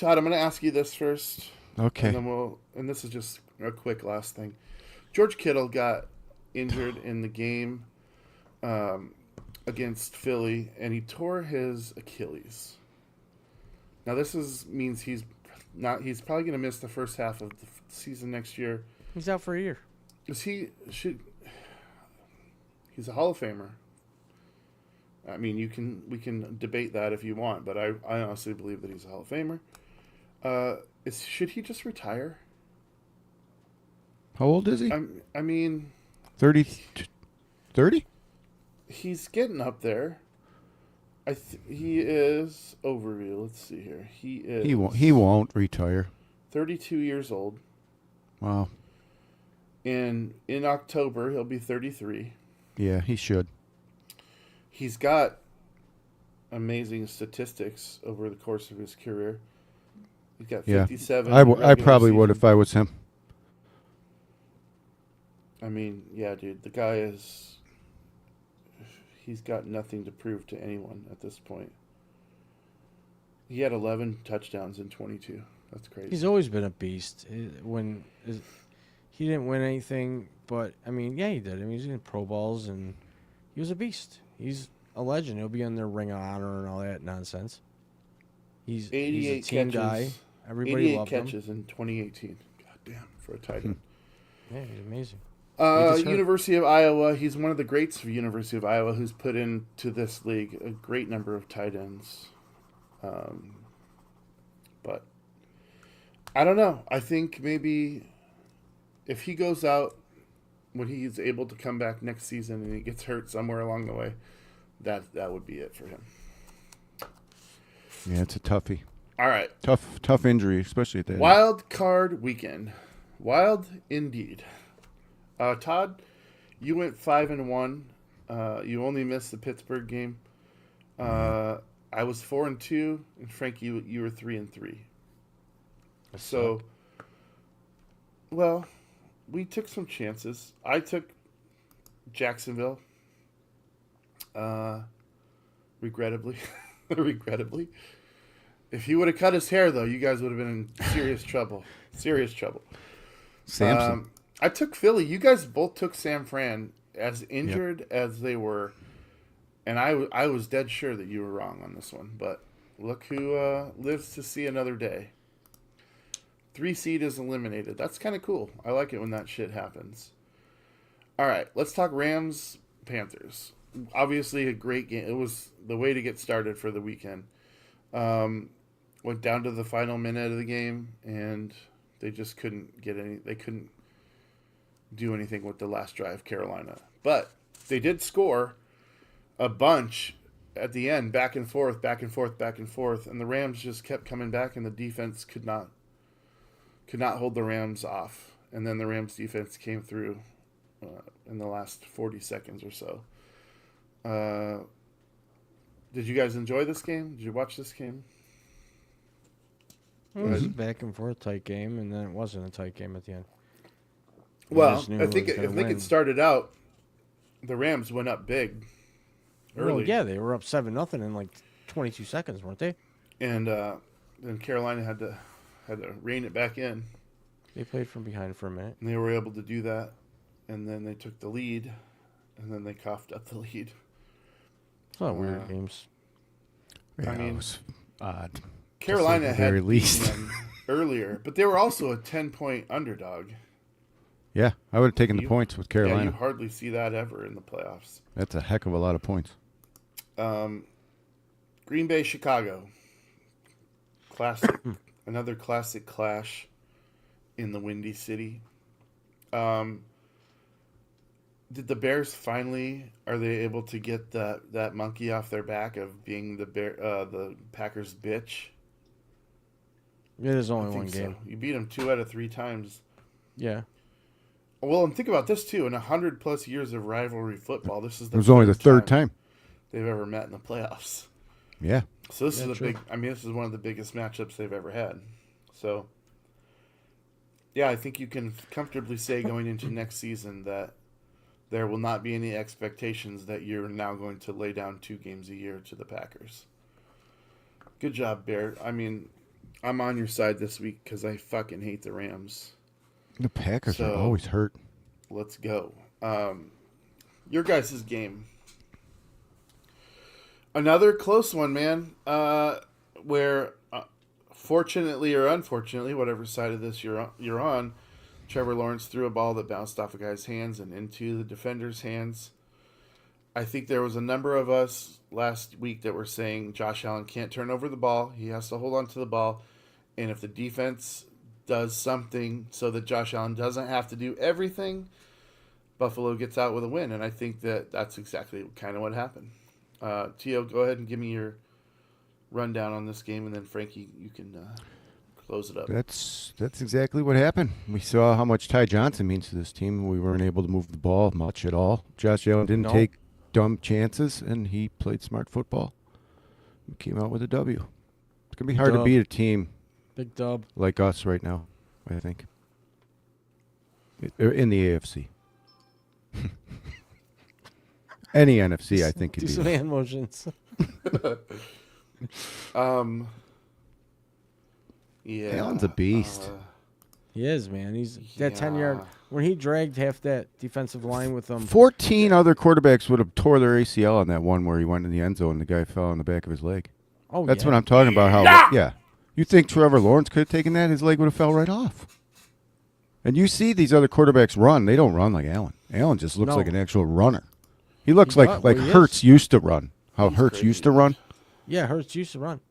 I'm going to ask you this first. Okay. And then and this is just a quick last thing. George Kittle got injured in the game against Philly, and he tore his Achilles. Now means he's probably going to miss the first half of the season next year. He's out for a year. He's a Hall of Famer. I mean, we can debate that if you want, but I honestly believe that he's a Hall of Famer. Should he just retire? How old is he? I mean, 30? 30? he's getting up there. He is overview. Let's see here. He is. He won't retire. 32 years old. Wow. And in October he'll be 33. Yeah, he should. He's got amazing statistics over the course of his career. He's got Yeah. 57. I probably would if I was him. I mean, yeah, dude, the guy he's got nothing to prove to anyone at this point. He had 11 touchdowns in 22. That's crazy. He's always been a beast. He didn't win anything, but, I mean, yeah, he did. I mean, he's in Pro Bowls, and he was a beast. He's a legend. He'll be on their Ring of Honor and all that nonsense. He's a team guy. Everybody 88 loved him. catches in 2018. God damn, for a tight end. Yeah, he's amazing. University of Iowa. He's one of the greats for University of Iowa who's put into this league a great number of tight ends. But I don't know. I think maybe if he goes out when he's able to come back next season and he gets hurt somewhere along the way, that would be it for him. Yeah, it's a toughie. All right. Tough injury, especially at the end. Wild card weekend. Wild indeed. Todd, you went 5-1. You only missed the Pittsburgh game. I was 4-2, and Frank, you were 3-3. So, well, we took some chances. I took Jacksonville. Regrettably. If he would have cut his hair, though, you guys would have been in serious trouble. Serious trouble. Samson. I took Philly. You guys both took San Fran, as injured as they were. And I was dead sure that you were wrong on this one. But look who lives to see another day. 3 seed is eliminated. That's kind of cool. I like it when that shit happens. All right, let's talk Rams-Panthers. Obviously a great game. It was the way to get started for the weekend. Went down to the final minute of the game, and they just couldn't get any. They couldn't do anything with the last drive, Carolina. But they did score a bunch at the end, back and forth, and the Rams just kept coming back, and the defense could not hold the Rams off. And then the Rams defense came through in the last 40 seconds or so. Did you guys enjoy this game? Did you watch this game? It was a back and forth tight game, and then it wasn't a tight game at the end. Well, I think if they could start it out, the Rams went up big early. Well, yeah, they were up 7-0 in like 22 seconds, weren't they? And then Carolina had to rein it back in. They played from behind for a minute. And they were able to do that. And then they took the lead, and then they coughed up the lead. It's not weird games. Yeah, I mean, it was odd. Carolina had very least beaten them earlier, but they were also a 10-point underdog. Yeah, I would have taken the points with Carolina. Yeah, you hardly see that ever in the playoffs. That's a heck of a lot of points. Green Bay, Chicago. Classic. Another classic clash in the Windy City. Did the Bears finally, are they able to get that monkey off their back of being the Packers' bitch? It is only one game. So. You beat them 2 out of 3 times. Yeah. Well, and think about this too. In 100+ years of rivalry football, this is It was only the third time they've ever met in the playoffs. Yeah. So this is big. I mean, this is one of the biggest matchups they've ever had. So, yeah, I think you can comfortably say going into next season that there will not be any expectations that you're now going to lay down 2 games a year to the Packers. Good job, Bear. I mean, I'm on your side this week because I fucking hate the Rams. The Packers are always hurt. Let's go. Your guys' game. Another close one, man, where fortunately or unfortunately, whatever side of this you're on, Trevor Lawrence threw a ball that bounced off a guy's hands and into the defender's hands. I think there was a number of us last week that were saying Josh Allen can't turn over the ball. He has to hold on to the ball. And if the defense does something so that Josh Allen doesn't have to do everything, Buffalo gets out with a win. And I think that's exactly kind of what happened. Tio, go ahead and give me your rundown on this game. And then, Frankie, you can close it up. That's exactly what happened. We saw how much Ty Johnson means to this team. We weren't able to move the ball much at all. Josh Allen didn't take dumb chances, and he played smart football. We came out with a W. It's going to be hard to Dub. beat a team Big dub. like us right now, I think. In the AFC. Any NFC, I think, could Do be. some hand motions. Yeah. Allen's a beast. He is, man. He's that 10-yard. When he dragged half that defensive line with him. 14 other quarterbacks would have tore their ACL on that one where he went in the end zone and the guy fell on the back of his leg. Oh, That's yeah. what I'm talking about. Yeah. You think Trevor Lawrence could have taken that? His leg would have fell right off. And you see these other quarterbacks run. They don't run like Allen. Allen just looks No. like an actual runner. He looks He like does. Well, he Hurts is. used to run. How He's Hurts crazy. used to run. Yeah, Hurts used to run.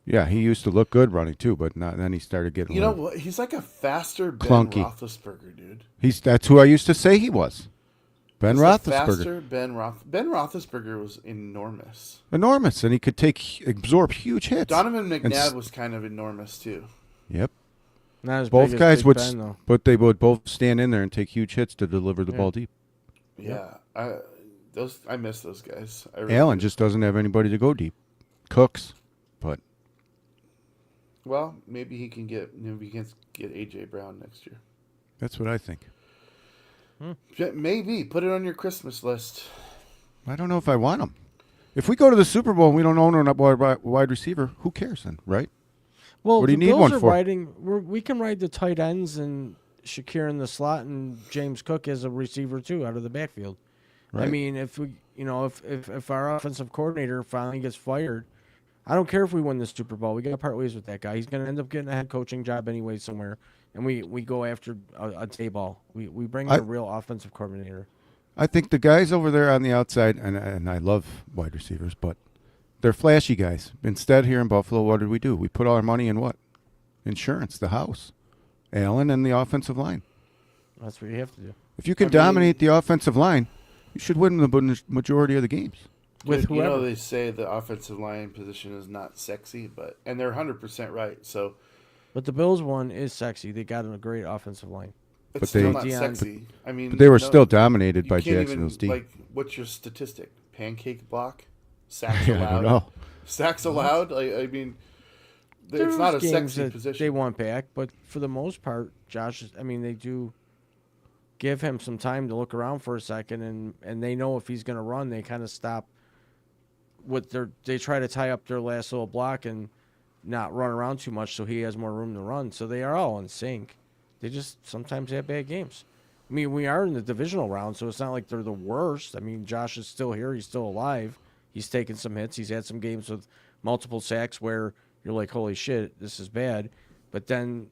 Yeah, he used to look good running too, but not, then he started getting You know what? He's like a faster Ben Clunky. Roethlisberger, dude. That's who I used to say he was. Ben He's a Roethlisberger. faster Ben Roethlisberger was enormous. Enormous, and he could absorb huge hits. Donovan And McNabb was kind of enormous too. Yep. Not as Both big guys as Big would, Ben, though. but they would both stand in there and take huge hits to deliver the ball deep. Yeah, I miss those guys. I really Allen do. just doesn't have anybody to go deep. Cooks, but Well, maybe he can get AJ Brown next year. that's what I think. Maybe put it on your Christmas list. I don't know if I want him. If we go to the Super Bowl and we don't own a wide receiver, who cares then, right? Well, What do you the need Bills one are for? we can ride the tight ends and Shakir in the slot and James Cook as a receiver too out of the backfield. I Right. mean, if we, if our offensive coordinator finally gets fired, I don't care if we win the Super Bowl. We got to part ways with that guy. He's going to end up getting a head coaching job anyway somewhere, and we go after a T-ball. We bring in a real offensive coordinator. I think the guys over there on the outside, and I love wide receivers, but they're flashy guys. Instead, here in Buffalo, what did we do? We put all our money in what? Insurance, the house. Allen and the offensive line. That's what you have to do. If you can dominate the offensive line, you should win the majority of the games. With You know, whoever. they say the offensive line position is not sexy, and they're 100% right. So But the Bills one is sexy. They got a great offensive line. it's But still they- not Deion- sexy. I mean, But they were no- still dominated you by can't Jacksonville's even, D. Like, what's your statistic? Pancake block? Sacks I allowed? don't know. Sacks allowed? I mean, There it's not a was games sexy that position. they want back, but for the most part, they do give him some time to look around for a second, and they know if he's going to run, they kind of stop. They try to tie up their last little block and not run around too much, so he has more room to run. So they are all in sync. They just sometimes have bad games. I mean, we are in the divisional round, so it's not like they're the worst. I mean, Josh is still here; he's still alive. He's taken some hits. He's had some games with multiple sacks where you're like, "Holy shit, this is bad." But then,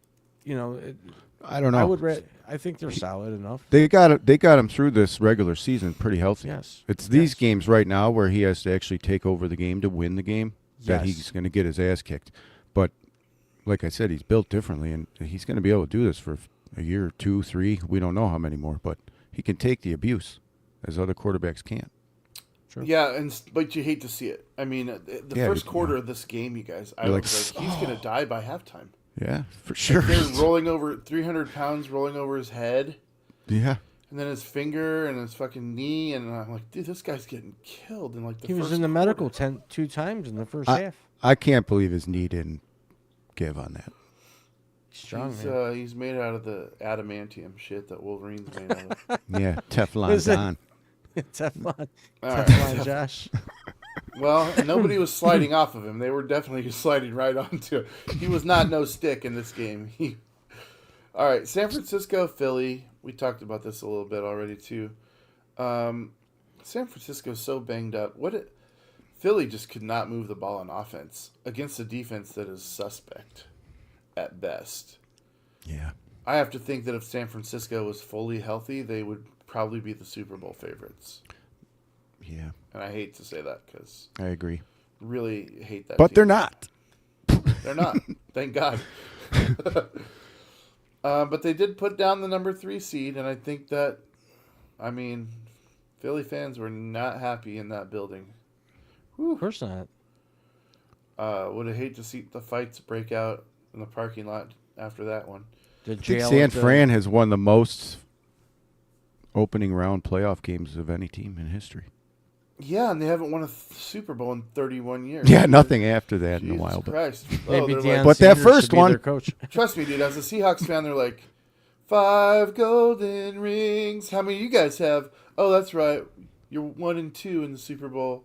I don't know. I think they're solid enough. They got him through this regular season pretty healthy. Yes. It's these games right now where he has to actually take over the game to win the game that Yes. he's going to get his ass kicked. But like I said, he's built differently, and he's going to be able to do this for a year, 2, 3. We don't know how many more, but he can take the abuse as other quarterbacks can't. True. Yeah, but you hate to see it. I mean, the Yeah, first you- quarter of this game, you guys, I You're was like, he's going to die by halftime. Yeah, for sure. They're rolling over 300 pounds, rolling over his head, Yeah. and then his finger and his fucking knee, and I'm like, dude, this guy's getting killed in like the He was first in the quarter. medical tent 2 times in the first half. I can't believe his knee didn't give on that. Strong, man. He's made out of the adamantium shit that Wolverine's made out of. Yeah, Teflon Listen. Don. Teflon. All right. Teflon, Josh. Well, nobody was sliding off of him. They were definitely sliding right onto him. He was not no stick in this game. All right, San Francisco, Philly. We talked about this a little bit already, too. San Francisco's so banged up. Philly just could not move the ball on offense against a defense that is suspect at best. Yeah. I have to think that if San Francisco was fully healthy, they would probably be the Super Bowl favorites. Yeah, And I hate to say that because I agree. really hate that. But team. they're not. They're not. Thank God. But they did put down the number 3 seed, and I think that, Philly fans were not happy in that building. Of course not. Would have hate to see the fights break out in the parking lot after that one. The I think jail San at the- Fran has won the most opening round playoff games of any team in history. Yeah, and they haven't won a Super Bowl in 31 years. Yeah, nothing after that in a Jesus while. But Christ. Maybe they're Deion But that Sanders first should be one- their coach. trust me, dude, as a Seahawks fan, they're like, 5 golden rings. How many you guys have? Oh, that's right. You're 1 and 2 in the Super Bowl.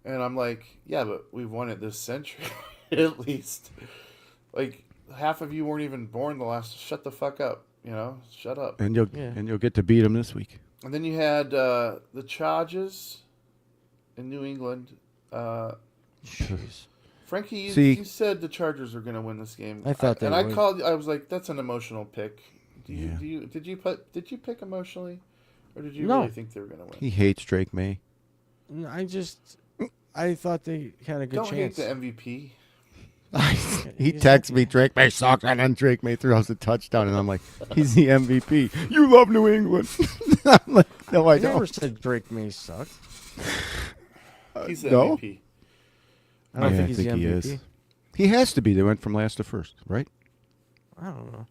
And I'm like, yeah, but we've won it this century, at least. Like, half of you weren't even born the last. Shut the fuck up, Shut up. and you'll get to beat them this week. And then you had the Chargers in New England. Jeez. Frankie, See- you said the Chargers were going to win this game. I thought they and I would. called. I was like, "That's an emotional pick." Yeah. Did you pick emotionally, or did you No. really think they were going to win? He hates Drake May. I thought they had a good Don't chance. hate the MVP. He He's texts not- me, Drake May sucks, and then Drake May throws a touchdown, and I'm like, he's the MVP. You love New England. I'm like, no, I I never don't. said Drake May sucked. He's the no? MVP. I don't Yeah, think he's the MVP. he is. He has to be. They went from last to first, right? I don't know.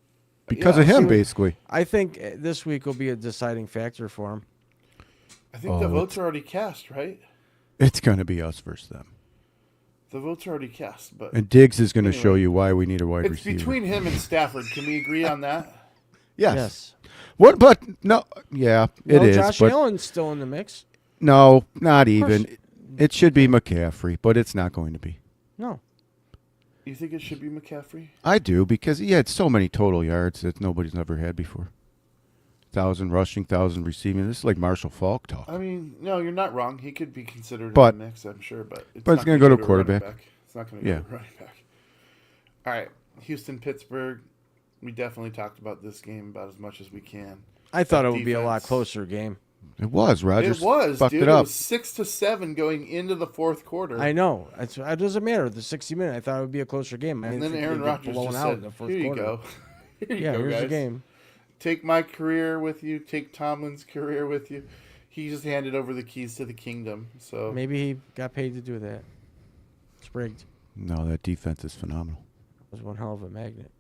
Because Yeah, of him, so- basically. I think this week will be a deciding factor for him. I think the Oh, votes are already cast, right? It's going to be us versus them. The votes are already cast, but And Diggs is going to Anyway. show you why we need a wide it's receiver. between him and Stafford. Can we agree on that? Yes. What? But no. Yeah, it is. Josh but Allen's still in the mix. no, not course. even. It should be McCaffrey, but it's not going to be. No. You think it should be McCaffrey? I do because he had so many total yards that nobody's ever had before. 1,000 rushing, 1,000 receiving. This is like Marshall Faulk talk. I mean, no, you're not wrong. He could be considered But- in the mix, I'm sure, but it's but not it's gonna gonna go to a running quarterback. back. It's not going to go Yeah. to running back. All right, Houston, Pittsburgh. We definitely talked about this game about as much as we can. I thought it would be a lot Defense. closer game. It was. Rogers It was, fucked dude. it It up. was 6-7 going into the fourth quarter. I know. It doesn't matter. The 60 minute, I thought it would be a closer game. I and didn't then think Aaron they'd get Rodgers blown just out said, in the first "Here you quarter. go. Here you Yeah, go, here's guys. the game. Take my career with you. Take Tomlin's career with you." He just handed over the keys to the kingdom. So Maybe he got paid to do that. Sprigged No, that defense is phenomenal. was one hell of a magnet.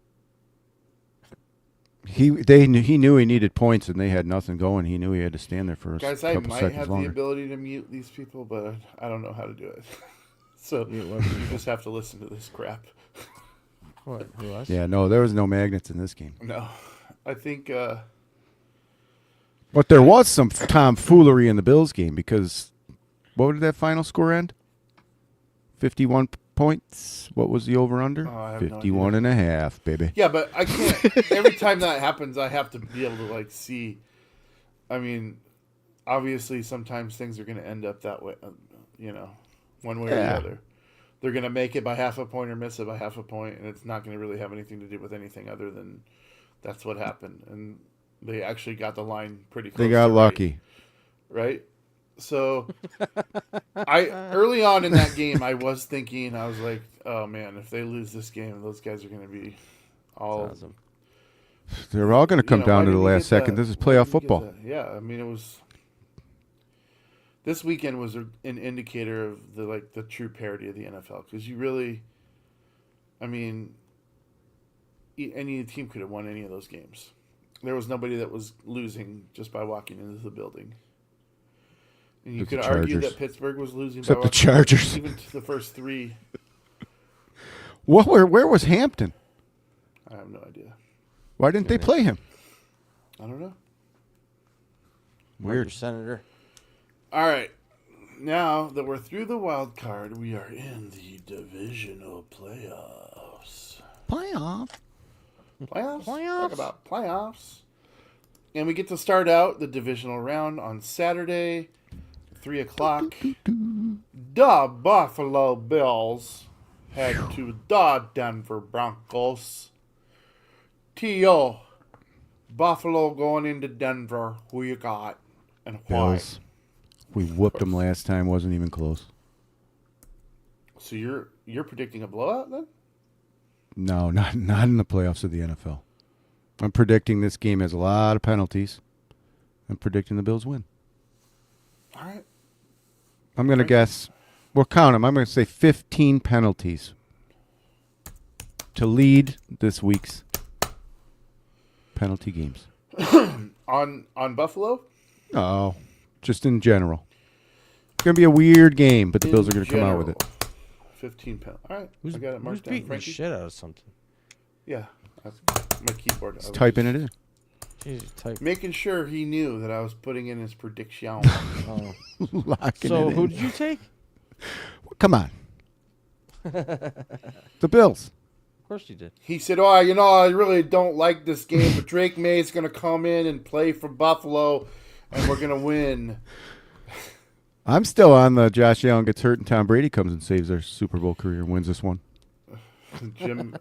He knew he needed points, and they had nothing going. He knew he had to stand there for a guys, I couple might seconds have the longer. ability to mute these people, but I don't know how to do it. So you just have to listen to this crap. What? Who us? Yeah, no, there was no magnets in this game. No, I think But there was some tomfoolery in the Bills game because what did that final score end? 51 points. What was the over-under? Oh, I have no 51 and a half, baby. yeah, but I can't. Every time that happens, I have to be able to see. I mean, obviously, sometimes things are going to end up that way. One way or the Yeah. other. They're going to make it by half a point or miss it by half a point, and it's not going to really have anything to do with anything other than that's what happened. And they actually got the line pretty close. They got to lucky. right? So, early on in that game, I was thinking, I was like, oh man, if they lose this game, those guys are going to be all. That's awesome. They're all going to come why down to the did we last get second. that? This is Why did playoff we get football. that? Yeah, I mean, it was. This weekend was an indicator of the true parity of the NFL because you really, I mean, any team could have won any of those games. There was nobody that was losing just by walking into the building. And you Just the could argue Chargers. that Pittsburgh was losing Except by the Chargers. even to the first three. Where was Hampton? I have no idea. Why didn't they play him? I don't know. Weird. Senator. All right. Now that we're through the wild card, we are in the divisional playoffs. Playoff. Playoffs? Playoffs? Talk about playoffs. And we get to start out the divisional round on Saturday, 3 o'clock. The Buffalo Bills head to the Denver Broncos. T.O. Buffalo going into Denver. Who you got and why? Bills. We whooped them last time. Wasn't even close. So you're predicting a blowout then? No, not in the playoffs of the NFL. I'm predicting this game has a lot of penalties. I'm predicting the Bills win. All right. I'm going to guess. We'll count them. I'm going to say 15 penalties to lead this week's penalty games. On Buffalo? Oh, just in general. going to be a weird game, but the Bills are going to come out with it. 15 pounds. All right. Who's I got it who's marked down. beating the Frankie? shit out of something? Yeah. That's my keyboard. He's typing it in. Jesus, type. Making sure he knew that I was putting in his prediction. Oh. Locking So it who in. did you take? Come on. The Bills. Of course you did. He said, "Oh, I really don't like this game, but Drake May's going to come in and play for Buffalo, and we're going to win." I'm still on the Josh Allen gets hurt and Tom Brady comes and saves our Super Bowl career and wins this one. How about Jim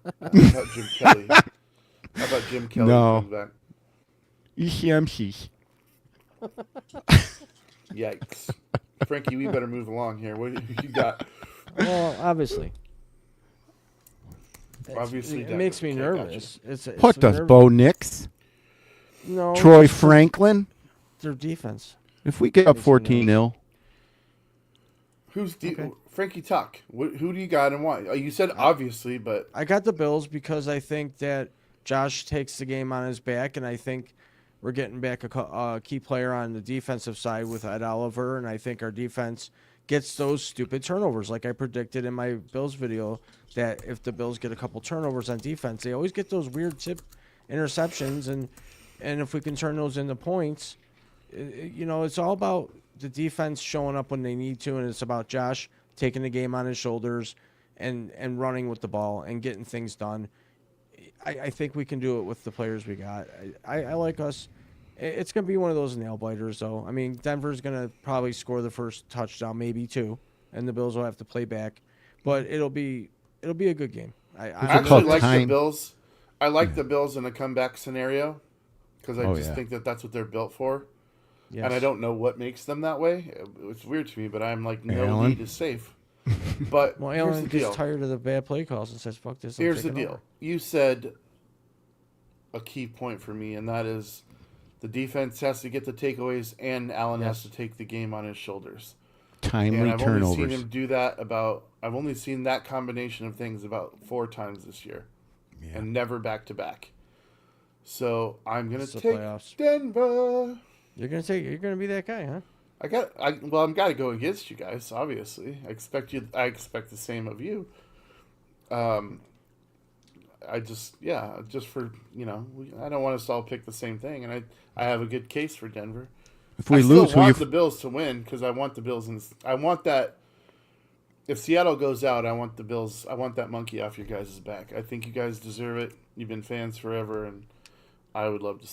Kelly? How about Jim Kelly No. comes back? Yikes. Frankie, we better move along here. What do you got? Well, obviously. Obviously, It Denver. makes me Okay, nervous. It's What does Bo Nix? No. Troy just Franklin? Their defense. If we get up Makes me 14-0, Who's Okay. Frankie Tuck? Who do you got and why? You said obviously, but I got the Bills because I think that Josh takes the game on his back, and I think we're getting back a key player on the defensive side with Ed Oliver, and I think our defense gets those stupid turnovers like I predicted in my Bills video, that if the Bills get a couple turnovers on defense, they always get those weird tip interceptions, and if we can turn those into points, it's all about the defense showing up when they need to, and it's about Josh taking the game on his shoulders and running with the ball and getting things done. I think we can do it with the players we got. I like us. It's going to be one of those nail biters, though. I mean, Denver's going to probably score the first touchdown, maybe two, and the Bills will have to play back. But it'll be a good game. I actually like time. the Bills. I like the Bills in a comeback scenario because I just yeah. think that that's what they're built for. Yes. And I don't know what makes them that way. It's weird to me, but I'm like, no Allen? lead is safe. But Well, here's Allen the deal. gets tired of the bad play calls and says, "Fuck this." I'm Here's the taking deal. over. You said a key point for me, and that is the defense has to get the takeaways, and Allen has to take the game on his shoulders. timely And I've turnovers. only seen him do that I've only seen that combination of things about 4 times this year, and never back to back. So I'm gonna It's the take playoffs. Denver. You're gonna be that guy, huh? I'm got to go against you guys. Obviously, I expect the same of you. Just for I don't want us to all pick the same thing, and I have a good case for Denver. If we I lose, still want the Bills to win because I want the Bills, and I want that. If Seattle goes out, I want the Bills. I want that monkey off your guys' back. I think you guys deserve it. You've been fans forever, and I would love to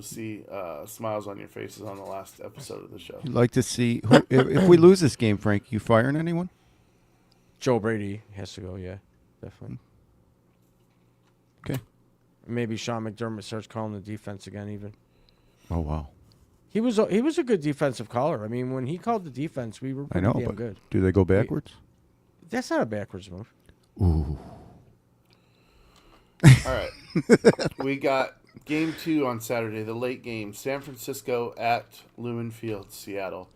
see smiles on your faces on the last episode of the show. You'd like to see if we lose this game, Frank. You firing anyone? Joe Brady has to go. Yeah, definitely. Okay. Maybe Sean McDermott starts calling the defense again. Even Oh wow. he was a good defensive caller. I mean, when he called the defense, we were I pretty know, damn but good. do they go backwards? That's not a backwards move. Ooh. All right, we got Game 2 on Saturday, the late game. San Francisco at Lumen Field, Seattle.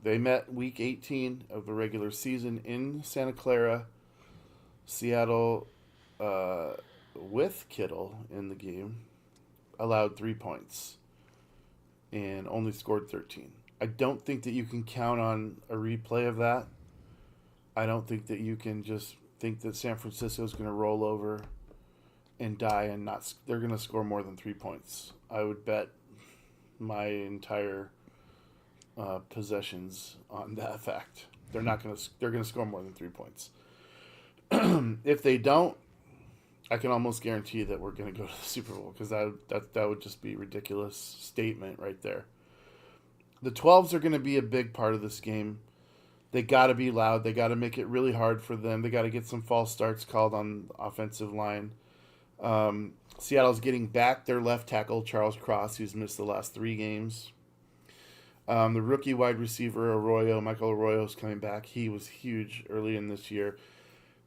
They met Week 18 of the regular season in Santa Clara. Seattle, with Kittle in the game, allowed 3 points and only scored 13. I don't think that you can count on a replay of that. I don't think that you can just think that San Francisco is going to roll over and die and they're going to score more than 3 points. I would bet my entire possessions on that fact. They're going to score more than 3 points. If they don't, I can almost guarantee that we're going to go to the Super Bowl because that would just be a ridiculous statement right there. The 12s are going to be a big part of this game. They got to be loud. They got to make it really hard for them. They got to get some false starts called on the offensive line. Seattle's getting back their left tackle, Charles Cross, who's missed the last 3 games. The rookie wide receiver, Michael Arroyo, is coming back. He was huge early in this year.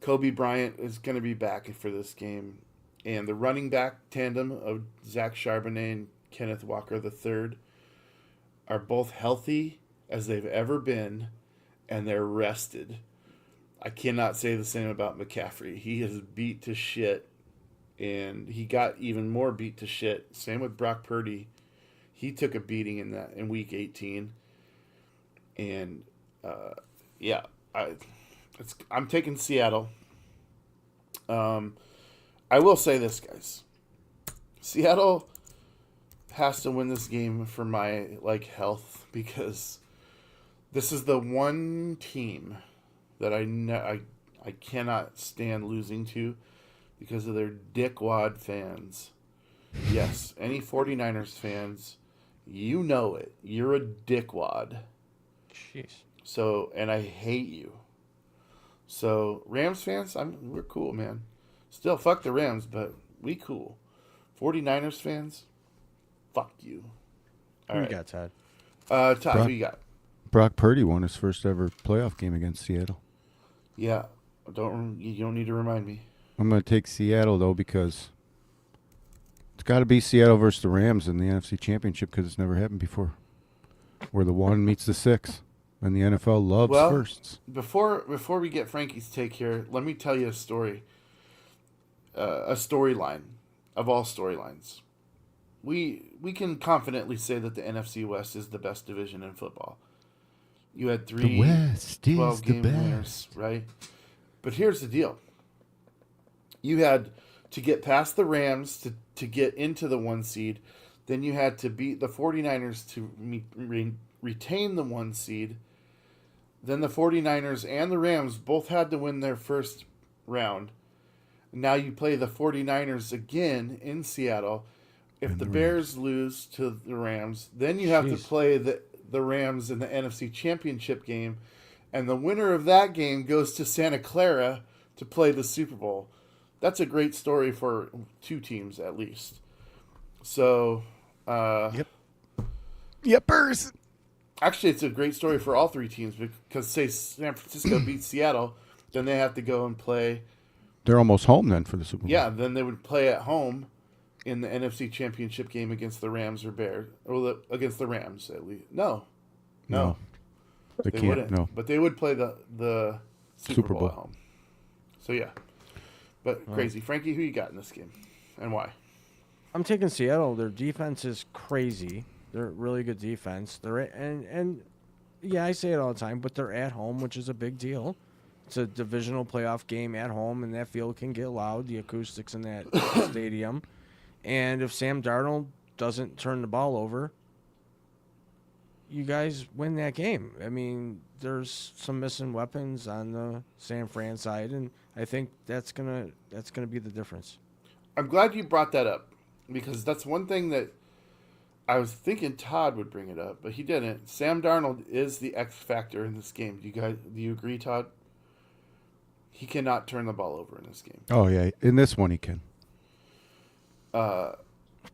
Kobe Bryant is going to be back for this game. And the running back tandem of Zach Charbonnet and Kenneth Walker III are both healthy as they've ever been, and they're rested. I cannot say the same about McCaffrey. He is beat to shit, and he got even more beat to shit. Same with Brock Purdy. He took a beating in Week 18, and Yeah, I'm taking Seattle. I will say this, guys. Seattle has to win this game for my health, because this is the one team that I cannot stand losing to because of their dickwad fans. Yes, any 49ers fans, you know it. You're a dickwad. Jeez. So, and I hate you. So, Rams fans, we're cool, man. Still, fuck the Rams, but we cool. 49ers fans, fuck you. All Who right. you got, Todd? Todd, who you got? Brock Purdy won his first ever playoff game against Seattle. Yeah, you don't need to remind me. I'm going to take Seattle, though, because it's got to be Seattle versus the Rams in the NFC Championship, because it's never happened before, where the 1 meets the 6, and the NFL loves firsts. Before we get Frankie's take here, let me tell you a story. A storyline of all storylines. We can confidently say that the NFC West is the best division in football. You had 3 the West 12-game is the winners, best. right? But here's the deal. You had to get past the Rams to get into the 1 seed. Then you had to beat the 49ers to retain the 1 seed. Then the 49ers and the Rams both had to win their first round. Now you play the 49ers again in Seattle. If the Bears lose to the Rams, then you have to play the Rams in the NFC Championship game. And the winner of that game goes to Santa Clara to play the Super Bowl. That's a great story for 2 teams at least. So, Yepers. Actually, it's a great story for all 3 teams, because say San Francisco beats Seattle, then they have to go and play. They're almost home then for the Super Bowl. Yeah, then they would play at home in the NFC Championship game against the Rams or Bears, or against the Rams at least. No. They can't. wouldn't. No. But they would play the Super Bowl at home. So yeah, but crazy. Frankie, who you got in this game, and why? I'm taking Seattle. Their defense is crazy. They're a really good defense. And yeah, I say it all the time, but they're at home, which is a big deal. It's a divisional playoff game at home, and that field can get loud, the acoustics in that stadium. And if Sam Darnold doesn't turn the ball over, you guys win that game. I mean, there's some missing weapons on the San Fran side, and I think that's gonna be the difference. I'm glad you brought that up, because that's one thing that I was thinking Todd would bring it up, but he didn't. Sam Darnold is the X factor in this game. Do you agree, Todd? He cannot turn the ball over in this game. Oh, yeah. In this one, he can.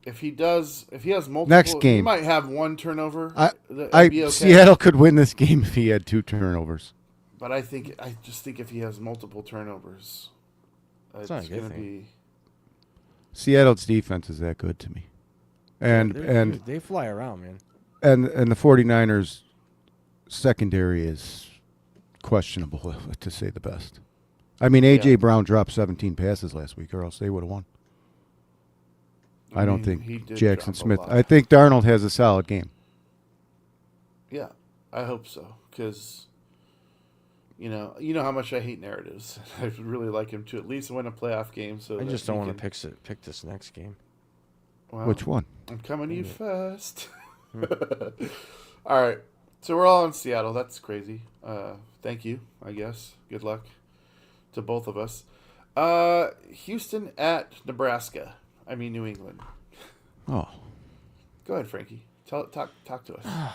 If he has multiple, Next game. he might have 1 turnover. That'd be okay. Seattle could win this game if he had 2 turnovers. But I just think if he has multiple turnovers, it's not a good going to thing. be. Seattle's defense is that good to me. And they fly around, man. And the 49ers secondary is questionable, to say the best. I mean, A.J. Brown dropped 17 passes last week, or else they would have won. I don't think Jackson Smith. I think Darnold has a solid game. Yeah, I hope so, because you know how much I hate narratives. I would really like him to at least win a playoff game. So I just don't want to pick this next game. Well, which one? I'm coming to you first. All right, so we're all in Seattle. That's crazy. Thank you, I guess. Good luck to both of us. Houston at Nebraska. I mean New England. Oh. Go ahead, Frankie. Talk to us.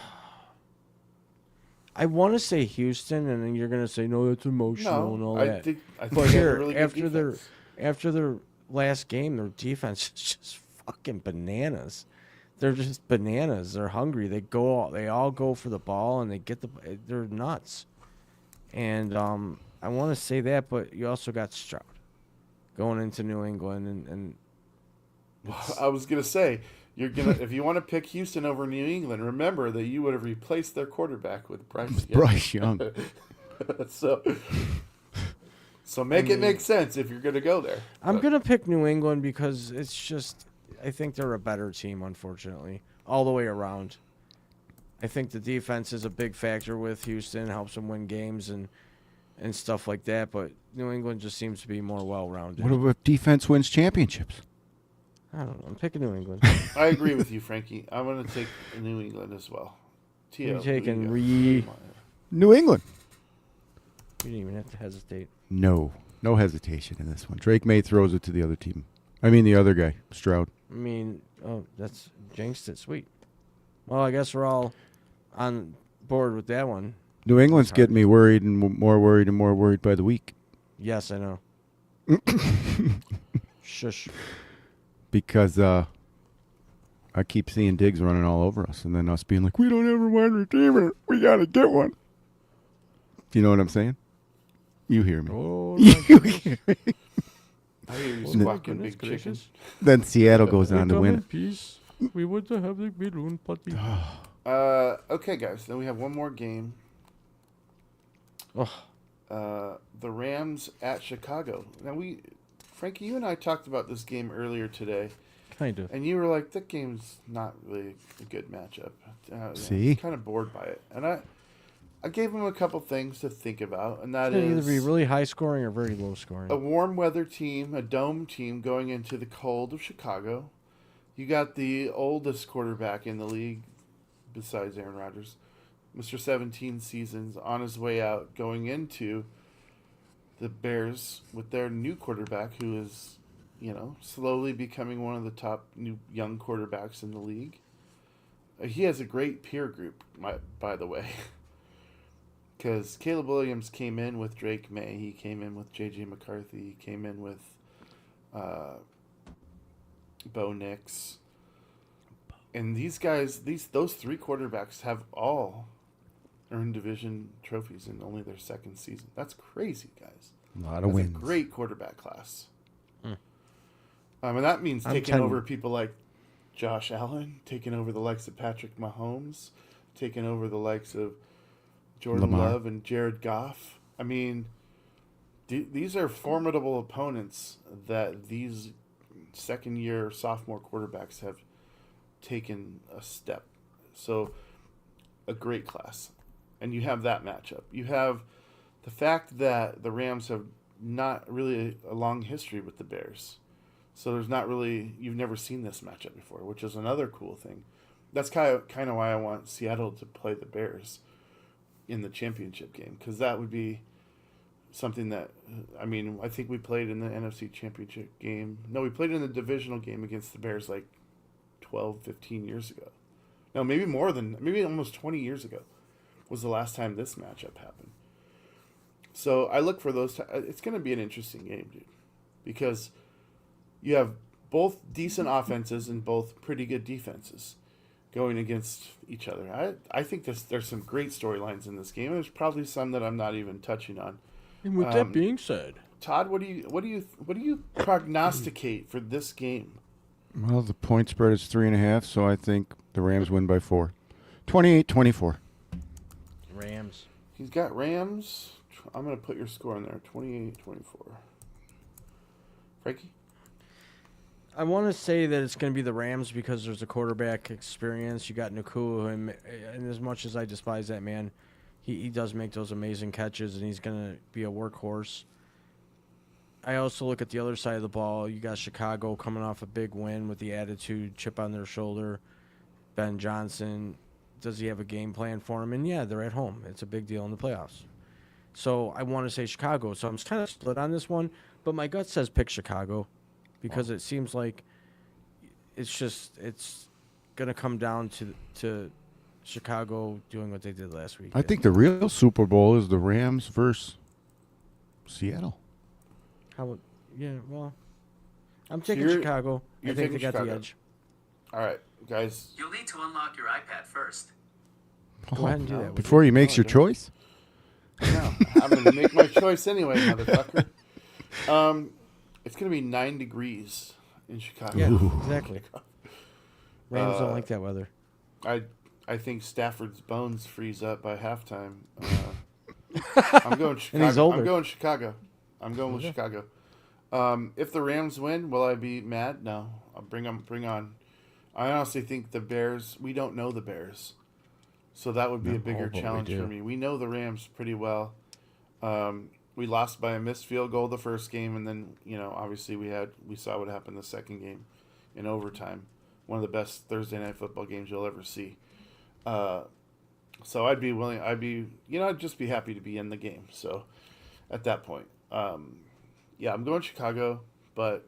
I want to say Houston, and then you're going to say, no, it's emotional and all I that. think But they have here, a really good after their last game, their defense is just fucking bananas. They're just bananas. They're hungry. They all go for the ball, and they're nuts. And I want to say that, but you also got Stroud going into New England, and I was gonna say if you want to pick Houston over New England, remember that you would have replaced their quarterback with Bryce Young. so make it make sense if you're gonna go there. I'm gonna pick New England because it's just I think they're a better team, unfortunately, all the way around. I think the defense is a big factor with Houston, helps them win games and stuff like that. But New England just seems to be more well-rounded. What if defense wins championships? I don't know. I'm picking New England. I agree with you, Frankie. I'm going to take New England as well. You're T.O. taking New England. You didn't even have to hesitate. No hesitation in this one. Drake May throws it to the other team. I mean the other guy, Stroud. I mean, that's jinxed it. Sweet. Well, I guess we're all on board with that one. New England's getting me worried and more worried by the week. Yes, I know. Shush. Because I keep seeing Diggs running all over us, and then us being like, we don't have a wide receiver. We got to get one. Do you know what I'm saying? You hear me. Oh, You hear me. I hear you squawking big chicken. Then Seattle goes on to win it. Peace. We want to have the balloon party. Okay, guys. Then we have one more game. Oh. The Rams at Chicago. Now, Frankie, you and I talked about this game earlier today. Kind of. And you were like, that game's not really a good matchup. See? Kind of bored by it. And I gave him a couple things to think about, and that It's is either be really high scoring or very low scoring. a warm weather team, a dome team going into the cold of Chicago. You got the oldest quarterback in the league, besides Aaron Rodgers, Mr. 17 seasons, on his way out, going into the Bears with their new quarterback, who is, slowly becoming one of the top new young quarterbacks in the league. He has a great peer group, by the way. Because Caleb Williams came in with Drake May. He came in with J.J. McCarthy. He came in with Bo Nix. And these guys, those three quarterbacks have all earned division trophies in only their second season. That's crazy, guys. A lot of wins. A great quarterback class. And that means taking over people like Josh Allen, taking over the likes of Patrick Mahomes, taking over the likes of Jordan Love and Jared Goff. I mean, these are formidable opponents that these second-year sophomore quarterbacks have taken a step. So, a great class. And you have that matchup. You have the fact that the Rams have not really a long history with the Bears. So there's not really, you've never seen this matchup before, which is another cool thing. That's kind of why I want Seattle to play the Bears in the championship game, because that would be something that, I think we played in the NFC championship game. No, we played in the divisional game against the Bears like 12, 15 years ago. No, maybe almost 20 years ago was the last time this matchup happened. So I look for those. It's going to be an interesting game, dude, because you have both decent offenses and both pretty good defenses going against each other. I think there's some great storylines in this game. There's probably some that I'm not even touching on. And with that being said, Todd, what do you prognosticate for this game? Well, the point spread is 3.5, so I think the Rams win by 4. 28-24. Rams. He's got Rams. I'm going to put your score in there, 28-24. Frankie? I want to say that it's going to be the Rams because there's a quarterback experience. You got Nakua, and as much as I despise that man, he does make those amazing catches, and he's going to be a workhorse. I also look at the other side of the ball. You got Chicago coming off a big win with the attitude, chip on their shoulder. Ben Johnson, does he have a game plan for him? And, yeah, they're at home. It's a big deal in the playoffs. So I want to say Chicago. So I'm kind of split on this one, but my gut says pick Chicago because it seems like it's going to come down to Chicago doing what they did last week. I think the real Super Bowl is the Rams versus Seattle. I'm taking Chicago. I think they got Chicago. the edge. All right, guys. You'll need to unlock your iPad first. Go ahead and do that. Before he makes your choice? No, I'm going to make my choice anyway, motherfucker. It's going to be 9 degrees in Chicago. Yeah, exactly. Rams don't like that weather. I think Stafford's bones freeze up by halftime. I'm going Chicago. And he's older. I'm going Chicago. I'm going with Chicago. If the Rams win, will I be mad? No. I'll bring on. I honestly think the Bears. We don't know the Bears. So that would be a bigger but we challenge do. for me. We know the Rams pretty well. We lost by a missed field goal the first game, and then obviously we saw what happened the second game in overtime. One of the best Thursday night football games you'll ever see. So I'd just be happy to be in the game. So at that point, I'm going Chicago, but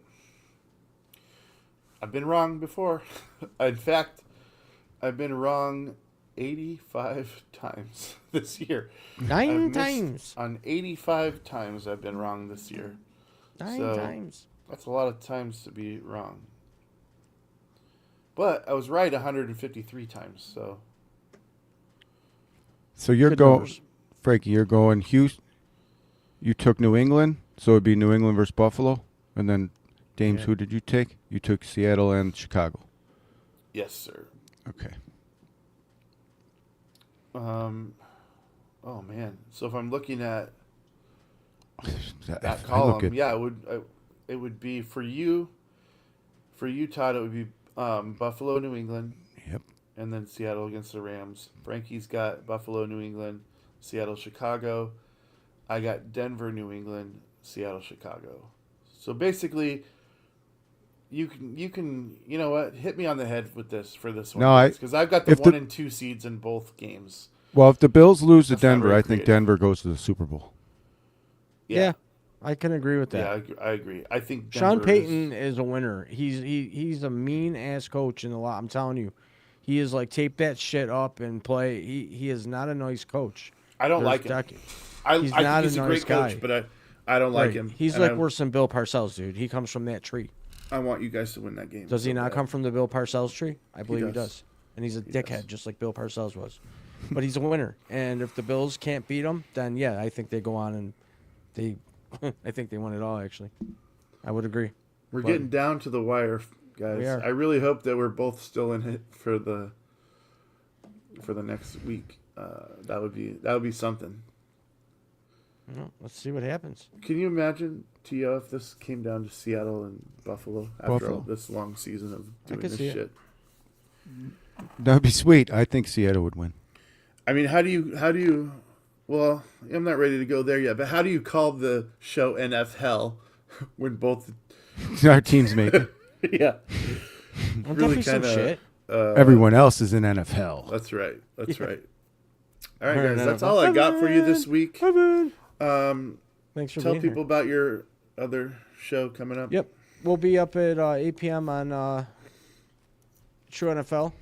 I've been wrong before. In fact, I've been wrong 85 times this year. 9 times. On 85 times I've been wrong this year. 9 times. That's a lot of times to be wrong. But I was right 153 times, so. So you're Good going, numbers. Frankie, you're going Houston. You took New England, so it'd be New England versus Buffalo. And then, Dames, Yeah. who did you take? You took Seattle and Chicago. Yes, sir. Okay. Oh man. So if I'm looking at that I column, look at- it would be for you, Todd. It would be Buffalo, New England, Yep. and then Seattle against the Rams. Frankie's got Buffalo, New England, Seattle, Chicago. I got Denver, New England, Seattle, Chicago. So basically, you can you know what, hit me on the head with this for this one. No, because I've got the if the- 1 and 2 seeds in both games. Well, if the Bills lose to That's not Denver, very I think creative. Denver goes to the Super Bowl. Yeah. I can agree with that. Yeah, I agree. I think Sean Denver Payton is a winner. He's a mean ass coach in the lot. I'm telling you, he is like tape that shit up and play. He is not a nice coach. I don't like him. I He's think not he's a a nice great coach, guy. but I don't like him. He's And like worse than Bill Parcells, dude. He comes from that tree. I want you guys to win that game. Does he so not bad. come from the Bill Parcells tree? I believe he does. does. And he's a He dickhead, does. just like Bill Parcells was. But he's a winner. And if the Bills can't beat him, then yeah, I think they go on and I think they won it all. Actually, I would agree. We're But- getting down to the wire, guys. We are. I really hope that we're both still in it for the next week. That would be something. Well, let's see what happens. Can you imagine, Tio, if this came down to Seattle and Buffalo after all Buffalo. this long season of doing could this see it. shit? That would be sweet. I think Seattle would win. I mean, how do you? Well, I'm not ready to go there yet. But how do you call the show NFHell when both? Our teams make it. Yeah, Won't Really that be some kinda- shit? Everyone else is in NFL. That's right. That's right. All right, Alright, guys. That's NFL. all I got for you this week. Thanks for Tell being people here. about your other show coming up. Yep, we'll be up at 8 p.m. on True NFL.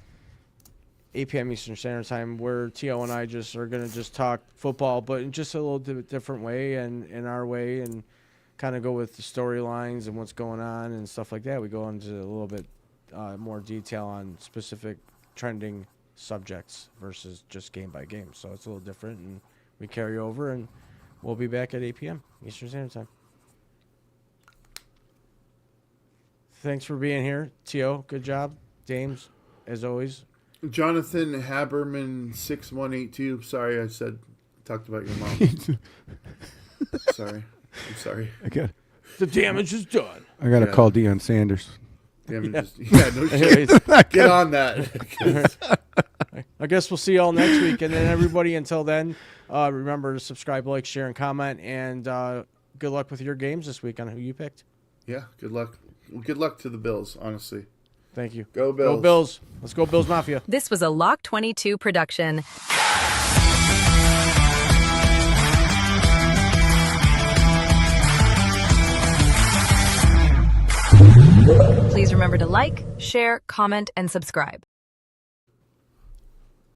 8 p.m. Eastern Standard Time, where T.O. and I just are going to just talk football, but in just a little different way and in our way, and kind of go with the storylines and what's going on and stuff like that. We go into a little bit more detail on specific trending subjects versus just game by game. So it's a little different, and we carry over, and we'll be back at 8 p.m. Eastern Standard Time. Thanks for being here, T.O. Good job. Dames, as always. Jonathan Haberman 6182. Sorry, talked about your mom. Sorry. I'm sorry. I got The damage is done. to Yeah. call Deion Sanders. Damn it. No shit. Get on that. I guess we'll see y'all next week. And then everybody, until then, remember to subscribe, like, share, and comment. And good luck with your games this week on who you picked. Yeah, good luck. Good luck to the Bills, honestly. Thank you. Go Bills. Go Bills. Let's go Bills Mafia. This was a Lock 22 production. Please remember to like, share, comment, and subscribe.